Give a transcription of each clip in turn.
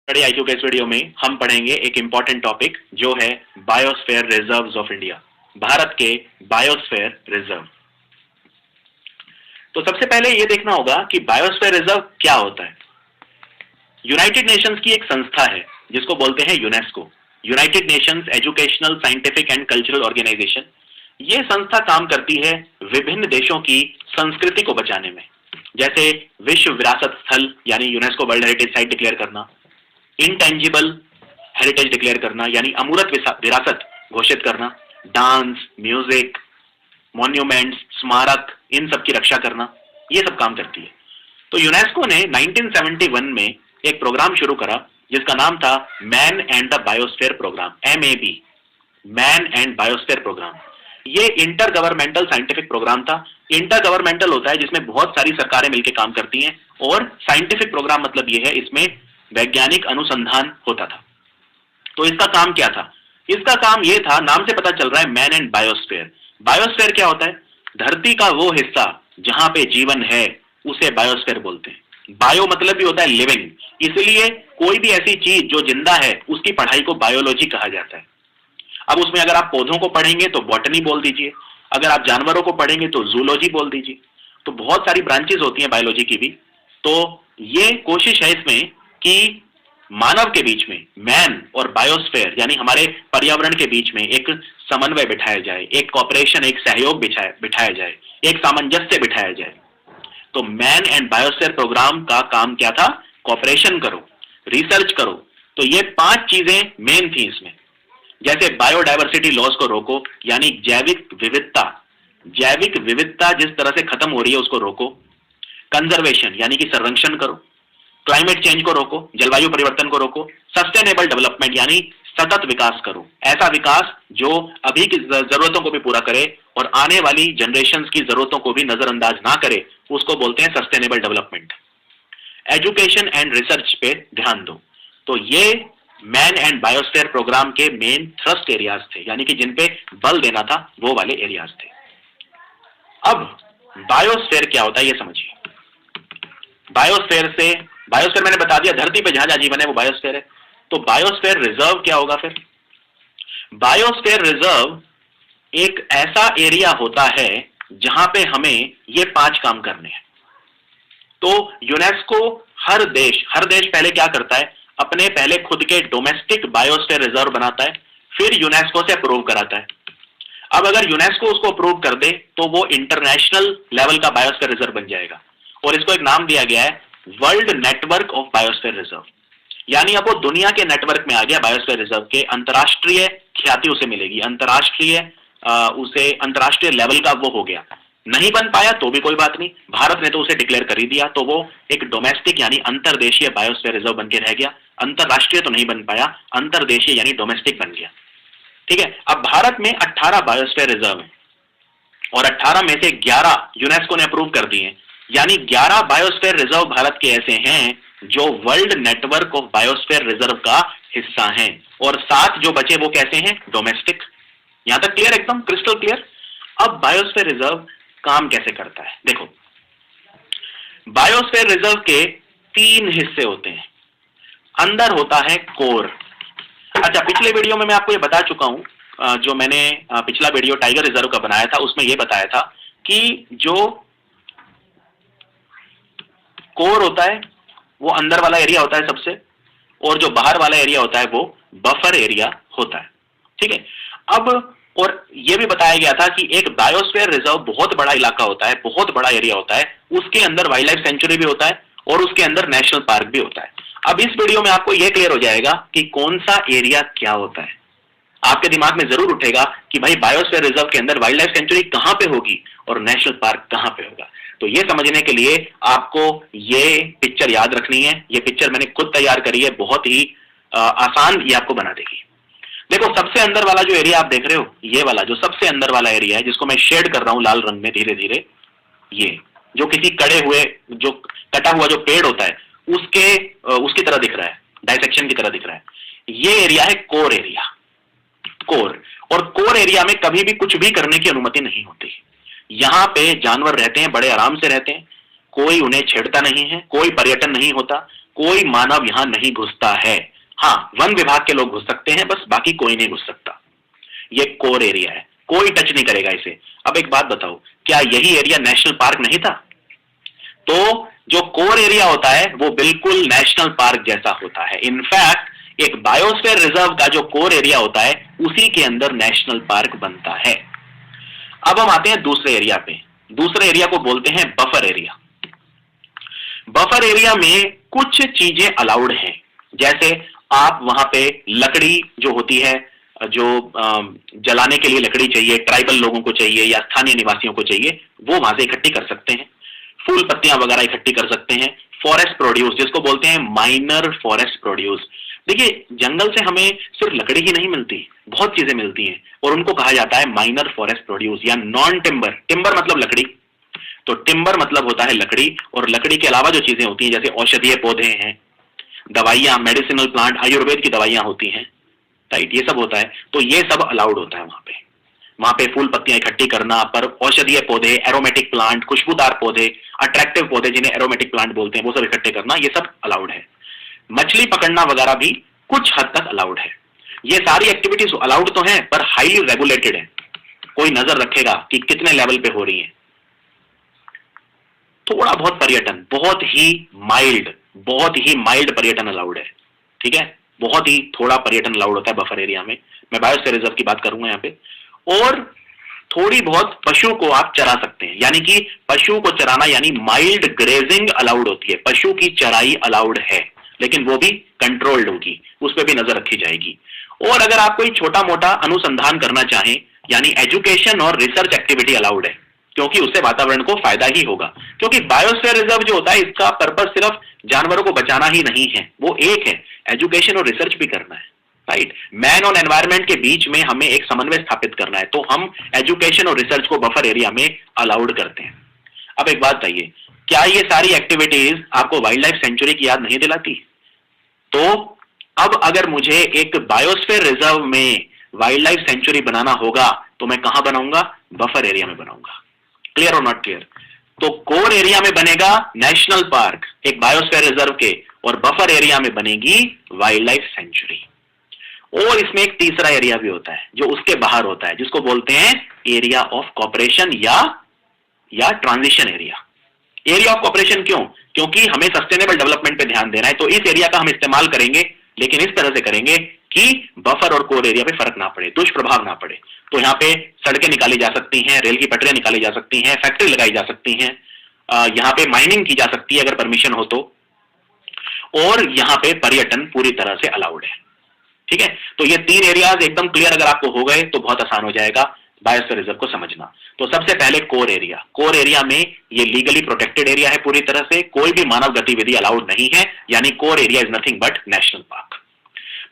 बड़े आईक्यू के इस वीडियो में हम पढ़ेंगे एक इंपॉर्टेंट टॉपिक जो है biosphere reserves of India, Bharat के बायोस्फीयर रिजर्व। तो सबसे पहले ये देखना होगा कि बायोस्फीयर रिजर्व क्या होता है। यूनाइटेड नेशंस की एक संस्था है जिसको बोलते हैं UNESCO, United Nations Educational Scientific and Cultural Organization. ये संस्था काम करती है विभिन्न देशों की संस्कृति को बचाने में, जैसे विश्व विरासत स्थल यानी UNESCO world heritage site declare करना, इंटेंजिबल हेरिटेज डिक्लेयर करना यानी अमूर्त विरासत घोषित करना, डांस, म्यूजिक, मॉन्यूमेंट्स, स्मारक, इन सब की रक्षा करना, ये सब काम करती है। तो यूनेस्को ने 1971 में एक प्रोग्राम शुरू करा जिसका नाम था man and the biosphere programme, MAB, man and biosphere programme. ये इंटर गवर्नमेंटल साइंटिफिक प्रोग्राम था। इंटर गवर्नमेंटल होता है जिसमें बहुत सारी सरकारें मिलकर काम करती हैं, और साइंटिफिक प्रोग्राम मतलब ये है इसमें वैज्ञानिक अनुसंधान होता था। तो इसका काम क्या था? इसका काम ये था, नाम से पता चल रहा है, मैन एंड बायोस्फीयर। बायोस्फीयर क्या होता है? धरती का वो हिस्सा जहां पे जीवन है उसे बायोस्फीयर बोलते हैं। बायो मतलब भी होता है लिविंग, इसलिए कोई भी ऐसी चीज जो जिंदा है उसकी पढ़ाई को बायोलॉजी कहा जाता है। अब उसमें अगर आप पौधों को पढ़ेंगे तो बॉटनी बोल दीजिए, अगर आप जानवरों को पढ़ेंगे तो जूलॉजी बोल दीजिए। तो बहुत सारी ब्रांचेस होती हैं बायोलॉजी की भी। तो ये कोशिश है इसमें कि मानव के बीच में, मैन और बायोस्फीयर यानी हमारे पर्यावरण के बीच में एक समन्वय बिठाया जाए, एक कॉपरेशन, एक सहयोग बिठाया जाए, एक सामंजस्य बिठाया जाए। तो मैन एंड बायोस्फीयर प्रोग्राम का काम क्या था? कॉपरेशन करो, रिसर्च करो। तो ये 5 चीजें मेन थी इसमें, जैसे बायोडायवर्सिटी लॉस को रोको यानी जैविक विविधता जिस तरह से खत्म हो रही है उसको रोको। कंजर्वेशन यानी कि संरक्षण करो। क्लाइमेट चेंज को रोको, जलवायु परिवर्तन को रोको। सस्टेनेबल डेवलपमेंट यानी सतत विकास करो, ऐसा विकास जो अभी की जरूरतों को भी पूरा करे और आने वाली जनरेशंस की जरूरतों को भी नजरअंदाज ना करे, उसको बोलते हैं sustainable development. Education and research पे ध्यान दो। तो ये मैन एंड बायोस्फीयर प्रोग्राम के मेन थ्रस्ट एरियाज थे, यानी कि जिन पे बल देना था वो वाले एरियाज थे। अब बायोस्फीयर क्या होता है ये समझिए। बायोस्फीयर मैंने बता दिया, धरती पे जहां जहां जीवन है वो बायोस्फीयर है। तो बायोस्फीयर रिजर्व क्या होगा फिर? बायोस्फीयर रिजर्व एक ऐसा एरिया होता है जहां पे हमें ये 5 काम करने हैं। तो यूनेस्को हर देश पहले क्या करता है? अपने पहले खुद के डोमेस्टिक बायोस्फीयर रिजर्व बनाता है, फिर यूनेस्को से अप्रूव कराता है। अब अगर यूनेस्को उसको अप्रूव कर दे तो वो इंटरनेशनल लेवल का बायोस्फीयर रिजर्व बन जाएगा, और इसको एक नाम दिया गया है world network of biosphere reserve. यानी अब वो दुनिया के नेटवर्क में आ गया बायोस्फीयर रिजर्व के। अंतरराष्ट्रीय ख्याति उसे मिलेगी, अंतरराष्ट्रीय लेवल का वो हो गया। नहीं बन पाया तो भी कोई बात नहीं, भारत ने तो उसे डिक्लेयर कर ही दिया, तो वो एक डोमेस्टिक यानी अंतरदेशीय बायोस्फीयर रिजर्व बन के रह गया। अंतरराष्ट्रीय तो नहीं बन पाया, अंतरदेशीय यानी डोमेस्टिक बन गया। ठीक है। अब भारत में 18 बायोस्फीयर रिजर्व है और 18 में से 11 यूनेस्को ने अप्रूव कर दिए, यानी 11 बायोस्फीयर रिजर्व भारत के ऐसे हैं जो world network of biosphere reserve का हिस्सा हैं, और 7 जो बचे वो कैसे हैं? डोमेस्टिक। यहां तक क्लियर, एकदम क्रिस्टल क्लियर। अब बायोस्फीयर रिजर्व काम कैसे करता है देखो। बायोस्फीयर रिजर्व के 3 हिस्से होते हैं। अंदर होता है कोर। अच्छा, पिछले वीडियो में मैं आपको ये बता चुका हूं, जो मैंने पिछला वीडियो टाइगर रिजर्व का बनाया था उसमें ये बताया था कि जो कोर होता है वो अंदर वाला एरिया होता है सबसे, और जो बाहर वाला एरिया होता है वो बफर एरिया होता है। ठीक है। अब और ये भी बताया गया था कि एक बायोस्फीयर रिजर्व बहुत बड़ा इलाका होता है, बहुत बड़ा एरिया होता है, उसके अंदर वाइल्ड लाइफ सेंचुरी भी होता है और उसके अंदर नेशनल पार्क भी होता है। अब इस वीडियो में आपको यह क्लियर हो जाएगा कि कौन सा एरिया क्या होता है। आपके दिमाग में जरूर उठेगा कि भाई बायोस्फीयर रिजर्व के अंदर वाइल्ड लाइफ सेंचुरी कहां पे होगी और नेशनल पार्क कहां पे होगा। तो ये समझने के लिए आपको ये पिक्चर याद रखनी है। ये पिक्चर मैंने खुद तैयार करी है, बहुत ही आसान ये आपको बना देगी। देखो, सबसे अंदर वाला जो एरिया आप देख रहे हो, ये वाला जो सबसे अंदर वाला एरिया है जिसको मैं शेड कर रहा हूं लाल रंग में धीरे धीरे, ये जो किसी कटा हुआ जो पेड़ होता है उसकी तरह दिख रहा है, डायसेक्शन की तरह दिख रहा है, ये एरिया है कोर एरिया। और कोर एरिया में कभी भी कुछ भी करने की अनुमति नहीं होती। यहां पे जानवर रहते हैं, बड़े आराम से रहते हैं, कोई उन्हें छेड़ता नहीं है, कोई पर्यटन नहीं होता, कोई मानव यहां नहीं घुसता है। हाँ, वन विभाग के लोग घुस सकते हैं, बस बाकी कोई नहीं घुस सकता। ये कोर एरिया है, कोई टच नहीं करेगा इसे। अब एक बात बताओ, क्या यही एरिया नेशनल पार्क नहीं था? तो जो कोर एरिया होता है वो बिल्कुल नेशनल पार्क जैसा होता है। इनफैक्ट एक बायोस्फीयर रिजर्व का जो कोर एरिया होता है उसी के अंदर नेशनल पार्क बनता है। अब हम आते हैं दूसरे एरिया पे। दूसरे एरिया को बोलते हैं बफर एरिया। बफर एरिया में कुछ चीजें अलाउड हैं, जैसे आप वहां पे लकड़ी जो होती है, जो जलाने के लिए लकड़ी चाहिए, ट्राइबल लोगों को चाहिए या स्थानीय निवासियों को चाहिए, वो वहां से इकट्ठी कर सकते हैं। फूल पत्तियां वगैरह इकट्ठी कर सकते हैं। फॉरेस्ट प्रोड्यूस, जिसको बोलते हैं माइनर फॉरेस्ट प्रोड्यूस। देखिए, जंगल से हमें सिर्फ लकड़ी ही नहीं मिलती, बहुत चीजें मिलती हैं और उनको कहा जाता है माइनर फॉरेस्ट प्रोड्यूस या नॉन टिम्बर। टिम्बर मतलब लकड़ी, तो टिम्बर मतलब होता है लकड़ी, और लकड़ी के अलावा जो चीजें होती हैं जैसे औषधीय पौधे हैं, दवाइयां, मेडिसिनल प्लांट, आयुर्वेद की दवाइयां होती हैं, राइट, ये सब होता है। तो ये सब अलाउड होता है वहां पे फूल पत्तियां इकट्ठी करना, पर औषधीय पौधे, एरोमेटिक प्लांट, खुशबूदार पौधे, अट्रैक्टिव पौधे जिन्हें एरोमेटिक प्लांट बोलते हैं, वो सब इकट्ठे करना, ये सब अलाउड है। मछली पकड़ना वगैरह भी कुछ हद तक अलाउड है। ये सारी एक्टिविटीज अलाउड तो हैं, पर हाईली रेगुलेटेड है। कोई नजर रखेगा कि कितने लेवल पे हो रही है। थोड़ा बहुत पर्यटन, बहुत ही माइल्ड पर्यटन अलाउड है, ठीक है, बहुत ही थोड़ा पर्यटन अलाउड होता है बफर एरिया में। मैं बायोस्फीयर रिजर्व की बात करूंगा यहाँ पे। और थोड़ी बहुत पशु को आप चरा सकते हैं, यानी कि पशु को चराना यानी माइल्ड ग्रेजिंग अलाउड होती है। पशु की चराई अलाउड है, लेकिन वो भी कंट्रोल्ड होगी, उस पर भी नजर रखी जाएगी। और अगर आप कोई छोटा मोटा अनुसंधान करना चाहें, यानी एजुकेशन और रिसर्च एक्टिविटी अलाउड है, क्योंकि उससे वातावरण को फायदा ही होगा। क्योंकि बायोस्फीयर रिजर्व जो होता है, इसका पर्पस सिर्फ जानवरों को बचाना ही नहीं है, वो एक है एजुकेशन और रिसर्च भी करना है, राइट। मैन और एनवायरनमेंट के बीच में हमें एक समन्वय स्थापित करना है, तो हम एजुकेशन और रिसर्च को बफर एरिया में अलाउड करते हैं। अब एक बात बताइए, क्या ये सारी एक्टिविटीज आपको वाइल्ड लाइफ सेंचुरी की याद नहीं दिलाती? तो अब अगर मुझे एक बायोस्फीयर रिजर्व में वाइल्ड लाइफ सेंचुरी बनाना होगा तो मैं कहां बनाऊंगा? बफर एरिया में बनाऊंगा। क्लियर और नॉट क्लियर? तो कोर एरिया में बनेगा नेशनल पार्क एक बायोस्फीयर रिजर्व के, और बफर एरिया में बनेगी वाइल्ड लाइफ सेंचुरी। और इसमें एक तीसरा एरिया भी होता है जो उसके बाहर होता है, जिसको बोलते हैं एरिया ऑफ कॉपरेशन या transition area. Area of corporation क्यों? क्योंकि हमें सस्टेनेबल डेवलपमेंट पे ध्यान देना है, तो इस एरिया का हम इस्तेमाल करेंगे, लेकिन इस तरह से करेंगे कि बफर और कोर एरिया पे फर्क ना पड़े, दुष्प्रभाव ना पड़े। तो यहाँ पे सड़कें निकाली जा सकती हैं, रेल की पटरियां निकाली जा सकती हैं, फैक्ट्री लगाई जा सकती हैं, यहाँ पे माइनिंग की जा सकती है अगर परमिशन हो तो, और यहाँ पे पर्यटन पूरी तरह से अलाउड है, ठीक है। तो ये तीन एरियाज एकदम क्लियर अगर आपको हो गए तो बहुत आसान हो जाएगा बायोस्फीयर रिजर्व को समझना। तो सबसे पहले कोर एरिया। कोर एरिया में ये लीगली प्रोटेक्टेड एरिया है पूरी तरह से, कोई भी मानव गतिविधि अलाउड नहीं है, यानी core area is nothing but national park.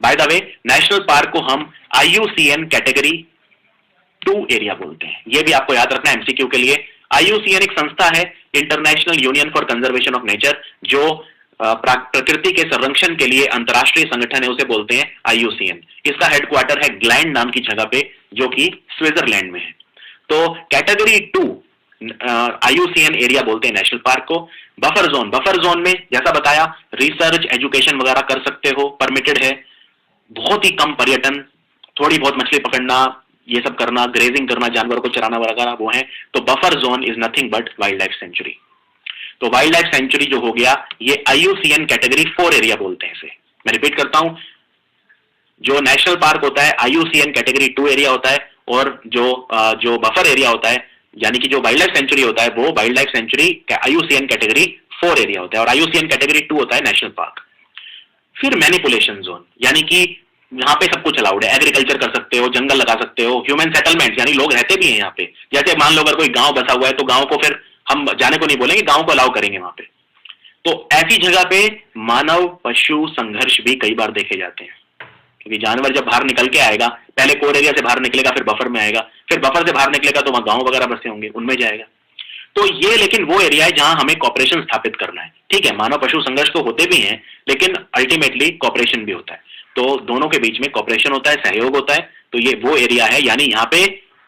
By the way, national park को हम IUCN कैटेगरी 2 एरिया बोलते हैं। यह भी आपको याद रखना है एमसीक्यू के लिए। IUCN एक संस्था है, international union for conservation of nature, जो प्रकृति के संरक्षण के लिए अंतरराष्ट्रीय संगठन है, उसे बोलते हैं IUCN। इसका हेडक्वार्टर है ग्लैंड नाम की जगह पे, जो कि स्विट्जरलैंड में है। तो कैटेगरी 2 IUCN एरिया बोलते हैं नेशनल पार्क को। बफर जोन में जैसा बताया, रिसर्च, एजुकेशन वगैरह कर सकते हो, परमिटेड है। बहुत ही कम पर्यटन, थोड़ी बहुत मछली पकड़ना, ये सब करना, ग्रेजिंग करना, जानवरों को चराना वगैरह वो है। तो buffer zone is nothing but wild life sanctuary. तो वाइल्ड लाइफ सेंचुरी जो हो गया, ये IUCN कैटेगरी 4 एरिया बोलते हैं इसे। मैं रिपीट करता हूं, जो नेशनल पार्क होता है IUCN कैटेगरी 2 एरिया होता है, और जो बफर एरिया होता है, यानी कि जो वाइल्ड लाइफ सेंचुरी होता है, वो wild life century IUCN category 4 area होता है, और IUCN कैटेगरी 2 होता है नेशनल पार्क। फिर मैनिपुलेशन जोन, यानी कि यहाँ पे सब कुछ अलाउड है। एग्रीकल्चर कर सकते हो, जंगल लगा सकते हो, ह्यूमन सेटलमेंट, यानी लोग रहते भी हैं यहाँ पे। जैसे मान लो अगर कोई गांव बसा हुआ है, तो गांव को फिर हम जाने को नहीं बोलेंगे, गांव को अलाउ करेंगे वहां पे। तो ऐसी जगह पे मानव पशु संघर्ष भी कई बार देखे जाते हैं, क्योंकि जानवर जब बाहर निकल के आएगा, पहले कोर एरिया से बाहर निकलेगा, फिर बफर में आएगा, फिर बफर से बाहर निकलेगा तो वहां गांव वगैरह बसे होंगे, उनमें जाएगा। तो ये लेकिन वो एरिया है जहां हमें कॉपरेशन स्थापित करना है, ठीक है। मानव पशु संघर्ष तो होते भी हैं, लेकिन अल्टीमेटली कॉपरेशन भी होता है। तो दोनों के बीच में कॉपरेशन होता है, सहयोग होता है। तो ये वो एरिया है, यानी यहाँ पे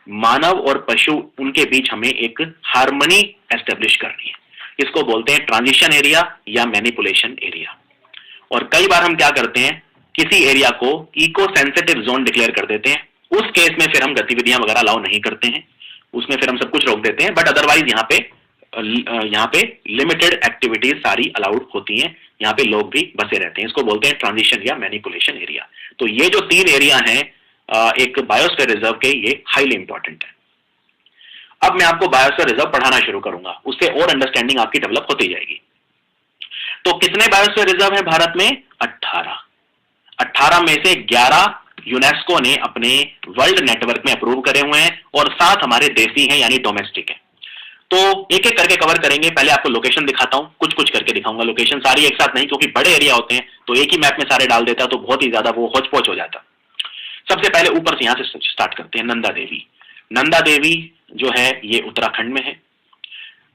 मानव और पशु, उनके बीच हमें एक हार्मनी एस्टेब्लिश करनी है। इसको बोलते हैं ट्रांजिशन एरिया या मैनिपुलेशन एरिया। और कई बार हम क्या करते हैं, किसी एरिया को इको सेंसिटिव जोन डिक्लेयर कर देते हैं, उस केस में फिर हम गतिविधियां वगैरह अलाउ नहीं करते हैं, उसमें फिर हम सब कुछ रोक देते हैं, बट अदरवाइज यहाँ पे लिमिटेड एक्टिविटीज सारी अलाउड होती हैं, यहाँ पे लोग भी बसे रहते हैं। इसको बोलते हैं ट्रांजिशन या मैनिपुलेशन एरिया। तो ये जो 3 एरिया हैं एक बायोस्फीयर रिजर्व के, ये हाईली इंपॉर्टेंट है। अब मैं आपको बायोस्फीयर रिजर्व पढ़ाना शुरू करूंगा, उससे और अंडरस्टैंडिंग आपकी डेवलप होती जाएगी। तो कितने बायोस्फीयर रिजर्व है भारत में? 18। 18 में से 11 यूनेस्को ने अपने वर्ल्ड नेटवर्क में अप्रूव करे हुए हैं और 7 हमारे देसी हैं यानी डोमेस्टिक है। तो एक एक करके कवर करेंगे। पहले आपको लोकेशन दिखाता हूं, कुछ कुछ करके दिखाऊंगा, लोकेशन सारी एक साथ नहीं, क्योंकि बड़े एरिया होते हैं तो एक ही मैप में सारे डाल देता तो बहुत ही ज्यादा वो होच पोच हो जाता। सबसे पहले ऊपर से यहां से स्टार्ट करते हैं। नंदा देवी, नंदा देवी जो है ये उत्तराखंड में है।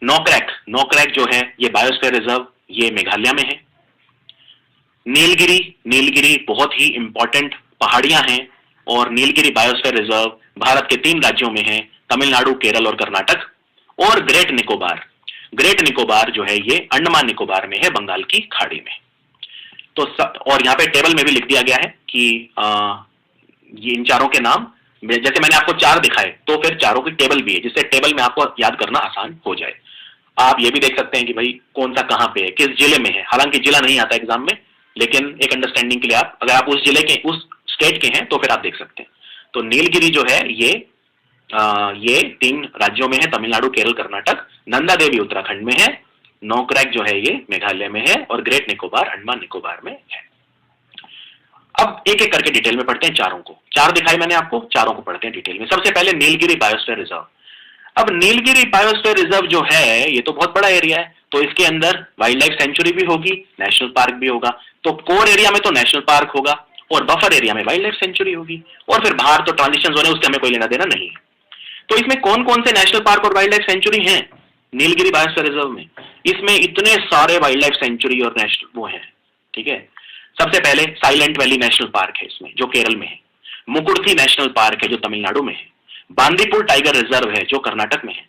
नोकरेक, नोकरेक जो है ये बायोस्फीयर रिजर्व, ये मेघालय में है। नीलगिरी, नीलगिरी बहुत ही इंपॉर्टेंट पहाड़ियां हैं और नीलगिरी बायोस्फीयर रिजर्व भारत के 3 राज्यों में है, तमिलनाडु, केरल और कर्नाटक। और ग्रेट निकोबार, ग्रेट निकोबार जो है ये अंडमान निकोबार में है, बंगाल की खाड़ी में। तो और यहाँ पे टेबल में भी लिख दिया गया है कि ये इन चारों के नाम, जैसे मैंने आपको 4 दिखाए तो फिर चारों की टेबल भी है, जिससे टेबल में आपको याद करना आसान हो जाए। आप ये भी देख सकते हैं कि भाई कौन सा कहां पे है, किस जिले में है। हालांकि जिला नहीं आता एग्जाम में, लेकिन एक अंडरस्टैंडिंग के लिए आप, अगर आप उस जिले के, उस स्टेट के हैं तो फिर आप देख सकते हैं। तो नीलगिरी जो है ये 3 राज्यों में है, तमिलनाडु, केरल, कर्नाटक। नंदा देवी उत्तराखंड में है, नोकरेक जो है ये मेघालय में है और ग्रेट निकोबार अंडमान निकोबार में है। अब एक एक करके डिटेल में पढ़ते हैं चारों को। 4 दिखाई मैंने आपको, चारों को पढ़ते हैं डिटेल में। सबसे पहले नीलगिरी बायोस्फीयर रिजर्व। अब नीलगिरी बायोस्फीयर रिजर्व जो है ये तो बहुत बड़ा एरिया है, तो इसके अंदर वाइल्ड लाइफ सेंचुरी भी होगी, नेशनल पार्क भी होगा। तो कोर एरिया में तो नेशनल पार्क होगा और बफर एरिया में वाइल्ड लाइफ सेंचुरी होगी, और फिर बाहर तो ट्रांजिशन जोन है, उससे हमें कोई लेना देना नहीं है। तो इसमें कौन कौन से नेशनल पार्क और वाइल्ड लाइफ सेंचुरी हैं नीलगिरी बायोस्फीयर रिजर्व में? इसमें इतने सारे वाइल्ड लाइफ सेंचुरी और नेशनल वो हैं, ठीक है। सबसे पहले साइलेंट वैली नेशनल पार्क है इसमें, जो केरल में है। मुकुर्थी नेशनल पार्क है जो तमिलनाडु में है। बांदीपुर टाइगर रिजर्व है जो कर्नाटक में है।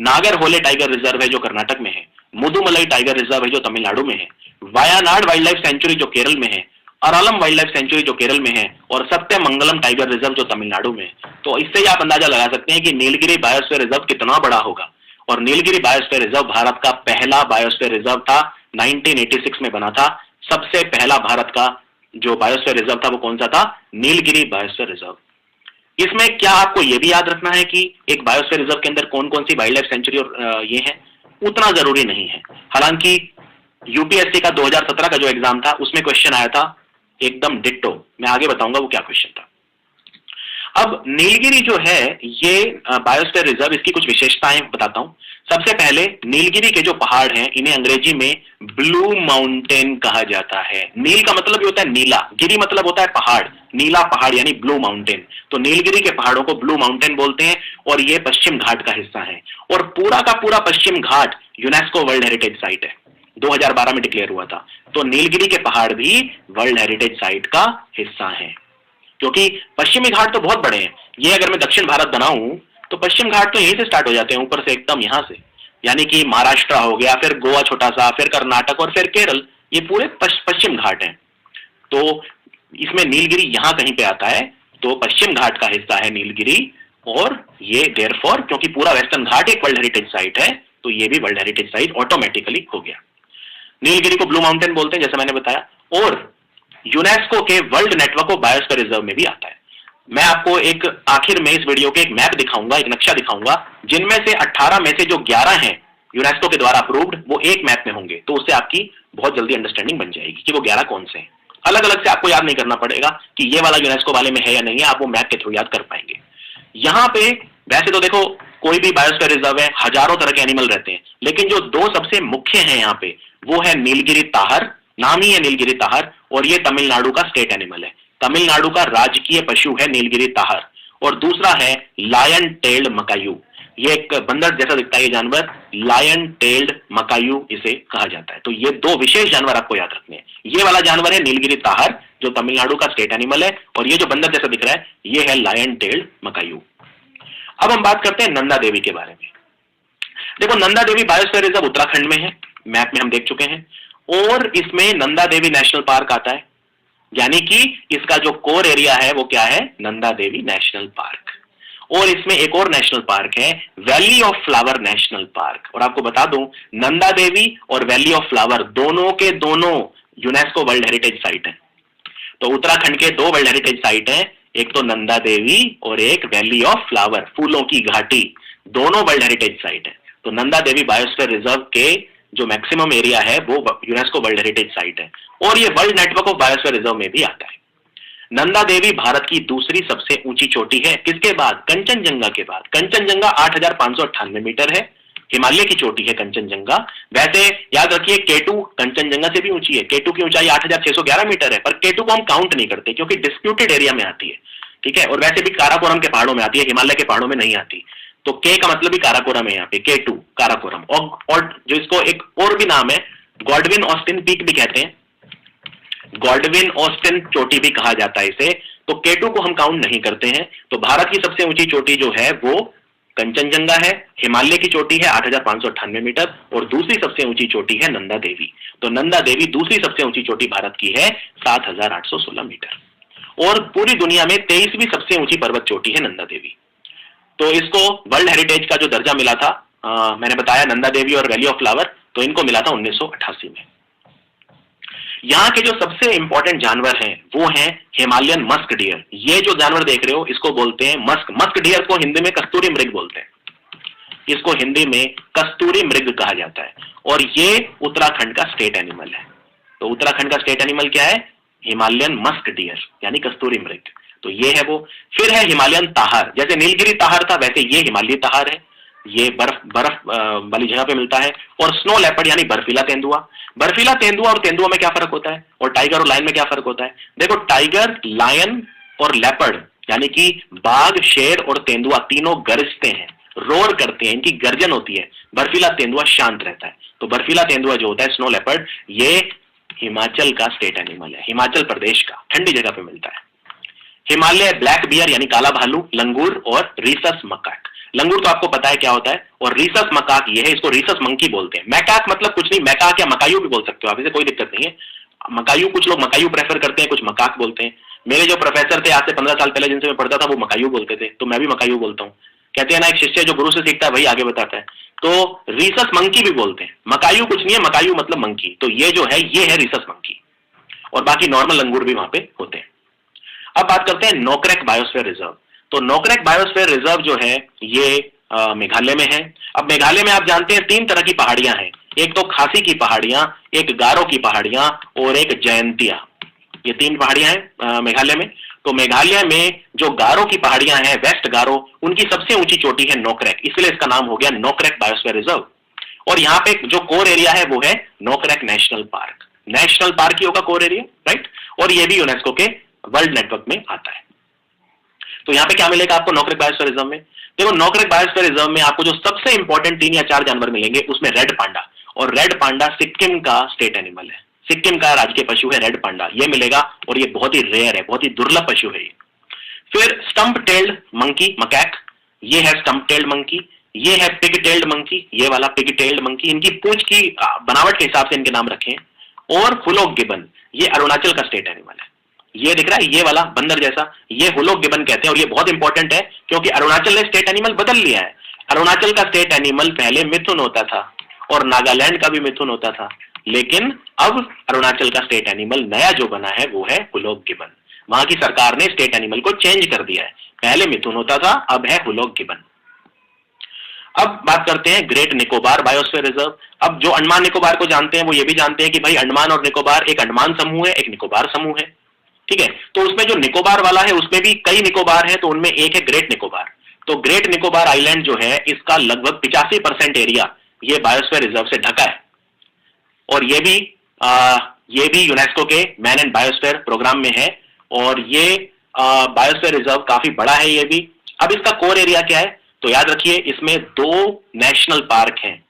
नागरहोले टाइगर रिजर्व है जो कर्नाटक में है। मुदुमलाई टाइगर रिजर्व है जो तमिलनाडु में है। वायानाड वाइल्ड लाइफ सेंचुरी जो केरल में है। अरालम वाइल्ड लाइफ सेंचुरी जो केरल में है और सत्यमंगलम टाइगर रिजर्व जो तमिलनाडु में है। तो इससे ही आप अंदाजा लगा सकते हैं कि नीलगिरी बायोस्फीयर रिजर्व कितना बड़ा होगा। और नीलगिरी बायोस्फीयर रिजर्व भारत का पहला बायोस्फीयर रिजर्व था, 1986 में बना था। सबसे पहला भारत का जो बायोस्फीयर रिजर्व था वो कौन सा था? Nilgiri biosphere reserve. इसमें क्या आपको यह भी याद रखना है कि एक बायोस्फीयर रिजर्व के अंदर कौन कौन सी वाइल्ड लाइफ सेंचुरी और ये है? उतना जरूरी नहीं है। हालांकि यूपीएससी का 2017 का जो एग्जाम था उसमें क्वेश्चन आया था एकदम डिट्टो, मैं आगे बताऊंगा वो क्या क्वेश्चन था। अब नीलगिरी जो है ये बायोस्फीयर रिजर्व, इसकी कुछ विशेषताएं बताता हूं। सबसे पहले नीलगिरी के जो पहाड़ हैं इन्हें अंग्रेजी में ब्लू माउंटेन कहा जाता है। नील का मतलब भी होता है नीला, गिरी मतलब होता है पहाड़, नीला पहाड़ यानी ब्लू माउंटेन। तो नीलगिरी के पहाड़ों को ब्लू माउंटेन बोलते हैं और ये पश्चिम घाट का हिस्सा है। और पूरा का पूरा पश्चिम घाट यूनेस्को वर्ल्ड हेरिटेज साइट है, 2012 में डिक्लेयर हुआ था। तो नीलगिरी के पहाड़ भी वर्ल्ड हेरिटेज साइट का हिस्सा है, क्योंकि पश्चिमी घाट तो बहुत बड़े हैं। ये अगर मैं दक्षिण भारत बनाऊं तो पश्चिम घाट तो यहीं से स्टार्ट हो जाते हैं, ऊपर से एकदम यहां से, यानी कि महाराष्ट्र हो गया, फिर गोवा छोटा सा, फिर कर्नाटक और फिर केरल, ये पूरे पश्चिम घाट हैं। तो इसमें नीलगिरी यहां कहीं पे आता है, तो पश्चिम घाट का हिस्सा है नीलगिरी। और ये देयरफॉर क्योंकि पूरा वेस्टर्न घाट एक वर्ल्ड हेरिटेज साइट है, तो ये भी वर्ल्ड हेरिटेज साइट ऑटोमेटिकली हो गया। नीलगिरी को ब्लू माउंटेन बोलते हैं जैसे मैंने बताया, और यूनेस्को के world network of biosphere reserve में भी आता है। मैं आपको एक आखिर में इस वीडियो के एक मैप दिखाऊंगा, एक नक्शा दिखाऊंगा, जिनमें से 18 में से जो 11 हैं यूनेस्को के द्वारा अप्रूव्ड, वो एक मैप में होंगे। तो उससे आपकी बहुत जल्दी अंडरस्टैंडिंग बन जाएगी कि वो 11 कौन से हैं। अलग अलग से आपको याद नहीं करना पड़ेगा कि ये वाला यूनेस्को वाले में है या नहीं है, आप वो मैप के थ्रू याद कर पाएंगे। यहाँ पे वैसे तो देखो कोई भी बायोस्फीयर रिजर्व है, हजारों तरह के एनिमल रहते हैं, लेकिन जो 2 सबसे मुख्य हैं यहाँ पे वो है नीलगिरी ताहर, नाम ही है नीलगिरी ताहर, और ये तमिलनाडु का स्टेट एनिमल है। तमिलनाडु का राजकीय पशु है नीलगिरी ताहर। और दूसरा है लायन टेल्ड मकायू, ये एक बंदर जैसा दिखता है ये जानवर, लायन टेल्ड मकायू इसे कहा जाता है। तो ये 2 विशेष जानवर आपको याद रखने हैं। ये वाला जानवर है नीलगिरी ताहर जो तमिलनाडु का स्टेट एनिमल है, और ये जो बंदर जैसा दिख रहा है ये है लायन टेल्ड मकायू। अब हम बात करते हैं नंदा देवी के बारे में। देखो नंदा देवी बायोस्फीयर रिजर्व उत्तराखंड में है, मैप में हम देख चुके हैं। और इसमें नंदा देवी नेशनल पार्क आता है, यानी कि इसका जो कोर एरिया है वो क्या है, नंदा देवी नेशनल पार्क। और इसमें एक और नेशनल पार्क है, valley of flower national park. और आपको बता दूं, नंदा देवी और वैली ऑफ फ्लावर दोनों के दोनों यूनेस्को वर्ल्ड हेरिटेज साइट है। तो उत्तराखंड के दो वर्ल्ड हेरिटेज साइट हैं, एक तो नंदा देवी और एक वैली ऑफ फ्लावर, फूलों की घाटी, दोनों वर्ल्ड हेरिटेज साइट है। तो नंदा देवी बायोस्फीयर रिजर्व के जो मैक्सिमम एरिया है वो यूनेस्को वर्ल्ड हेरिटेज साइट है, और ये world network of biosphere reserve में भी आता है। नंदा देवी भारत की दूसरी सबसे ऊंची चोटी है, किसके बाद, कंचनजंगा के बाद। कंचनजंगा 8,598 मीटर है, हिमालय की चोटी है कंचनजंगा। वैसे याद रखिए केटू कंचनजंगा से भी ऊंची है, केटू की ऊंचाई 8,611 मीटर है, पर केटू को हम काउंट नहीं करते क्योंकि डिस्प्यूटेड एरिया में आती है, ठीक है। और वैसे भी काराकोरम के पहाड़ों में आती है, हिमालय के पहाड़ों में नहीं आती। तो के का मतलब भी काराकोरम है यहाँ पे, केटू काराकोरम। और जो इसको एक और भी नाम है, गॉडविन ऑस्टिन पीक भी कहते हैं, गॉडविन ऑस्टिन चोटी भी कहा जाता है इसे। तो केटू को हम काउंट नहीं करते हैं। तो भारत की सबसे ऊंची चोटी जो है वो कंचनजंगा है, हिमालय की चोटी है 8,598 मीटर, और दूसरी सबसे ऊंची चोटी है नंदा देवी। तो नंदा देवी दूसरी सबसे ऊंची चोटी भारत की है 7,816 मीटर, और पूरी दुनिया में 23वीं सबसे ऊंची पर्वत चोटी है नंदा देवी। तो इसको वर्ल्ड हेरिटेज का जो दर्जा मिला था, मैंने बताया नंदा देवी और वैली ऑफ फ्लावर, तो इनको मिला था 1988 में। यहाँ के जो सबसे इंपॉर्टेंट जानवर हैं वो हैं हिमालयन मस्क डियर। ये जो जानवर देख रहे हो इसको बोलते हैं मस्क। मस्क डियर को हिंदी में कस्तूरी मृग बोलते हैं, इसको हिंदी में कस्तूरी मृग कहा जाता है, और ये उत्तराखंड का स्टेट एनिमल है। तो उत्तराखंड का स्टेट एनिमल क्या है, हिमालयन मस्क डियर यानी कस्तूरी मृग। तो ये है वो। फिर है हिमालयन ताहर, जैसे नीलगिरी ताहर था वैसे ये हिमालयी ताहर है, ये बर्फ वाली जगह पे मिलता है। और स्नो लेपर्ड यानी बर्फीला तेंदुआ। बर्फीला तेंदुआ और तेंदुआ में क्या फर्क होता है, और टाइगर और लायन में क्या फर्क होता है। देखो टाइगर, लायन और लेपर्ड यानी कि बाघ, शेर और तेंदुआ तीनों गरजते हैं, रोर करते हैं, इनकी गर्जन होती है। बर्फीला तेंदुआ शांत रहता है। तो बर्फीला तेंदुआ जो होता है, स्नो लेपर्ड, ये हिमाचल का स्टेट एनिमल है, हिमाचल प्रदेश का, ठंडी जगह पे मिलता है। हिमालय ब्लैक बियर यानी काला भालू, लंगूर और रीसस मकाक। लंगूर तो आपको पता है क्या होता है, और रीसस मकाक ये है, इसको रीसस मंकी बोलते हैं। मैकाक मतलब कुछ नहीं, मैकाक या मकायू भी बोल सकते हो आप, इसे कोई दिक्कत नहीं है। मकायू, कुछ लोग मकायू प्रेफर करते हैं, कुछ मकाक बोलते हैं। मेरे जो प्रोफेसर थे आज से 15 साल पहले जिनसे मैं पढ़ता था वो मकायू बोलते थे, तो मैं भी मकायू बोलता हूँ। कहते हैं ना, एक शिष्य जो गुरु से सीखता है वही आगे बताता है। तो रीसस मंकी भी बोलते हैं, मकायू कुछ नहीं है, मकायू मतलब मंकी। तो ये जो है ये है रीसस मंकी, और बाकी नॉर्मल लंगूर भी वहां पे होते हैं। अब बात करते हैं नोकरेक बायोस्फीयर रिजर्व। तो नोकरेक बायोस्फीयर रिजर्व जो है ये मेघालय में है। अब मेघालय में आप जानते हैं 3 तरह की पहाड़ियां हैं, एक तो खासी की पहाड़ियां, एक गारो की पहाड़ियां और एक जयंतिया। ये 3 पहाड़ियां हैं मेघालय में। तो मेघालय में जो गारो की पहाड़ियां हैं, वेस्ट गारो, उनकी सबसे ऊंची चोटी है नोकरेक, इसलिए इसका नाम हो गया नोकरेक बायोस्फीयर रिजर्व। और यहाँ पे जो कोर एरिया है वो है Nokrek national park. National park ही होगा कोर एरिया, राइट। और ये भी यूनेस्को के वर्ल्ड नेटवर्क में आता है। तो यहाँ पे क्या मिलेगा आपको नोकरेक बायोस्फीयर रिजर्व में, देखो नोकरेक बायोस्फीयर रिजर्व में आपको जो सबसे इंपॉर्टेंट 3 या 4 जानवर मिलेंगे, उसमें रेड पांडा, और रेड पांडा सिक्किम का स्टेट एनिमल है, सिक्किम का राजकीय पशु है रेड पांडा, ये मिलेगा, और ये बहुत ही रेयर है, बहुत ही दुर्लभ पशु है ये। फिर स्टंप टेल्ड मंकी, मकैक, ये है स्टंप टेल्ड मंकी। ये है पिग टेल्ड मंकी, ये वाला पिग टेल्ड मंकी, इनकी पूंछ की बनावट के हिसाब से इनके नाम रखे। और हुलोक गिबन, ये अरुणाचल का स्टेट एनिमल है, ये दिख रहा है ये वाला बंदर जैसा, ये हुलोक गिबन कहते हैं। और ये बहुत इंपॉर्टेंट है क्योंकि अरुणाचल ने स्टेट एनिमल बदल लिया है। अरुणाचल का स्टेट एनिमल पहले मिथुन होता था, और नागालैंड का भी मिथुन होता था, लेकिन अब अरुणाचल का स्टेट एनिमल नया जो बना है वो है हुलोक गिबन। वहां की सरकार ने स्टेट एनिमल को चेंज कर दिया है, पहले मिथुन होता था, अब है हुलोक गिबन। अब बात करते हैं ग्रेट निकोबार बायोस्फीयर रिजर्व। अब जो अंडमान निकोबार को जानते हैं वो ये भी जानते हैं कि भाई अंडमान और निकोबार, एक अंडमान समूह है, एक निकोबार समूह है, ठीक है। तो उसमें जो निकोबार वाला है उसमें भी कई निकोबार है, तो उनमें एक है ग्रेट निकोबार। तो ग्रेट निकोबार आइलैंड जो है इसका लगभग 85% एरिया ये बायोस्फीयर रिजर्व से ढका है, और ये भी यूनेस्को के मैन एंड बायोस्फीयर प्रोग्राम में है, और ये बायोस्फीयर रिजर्व काफी बड़ा है ये भी। अब इसका कोर एरिया क्या है, तो याद रखिए इसमें 2 नेशनल पार्क हैं।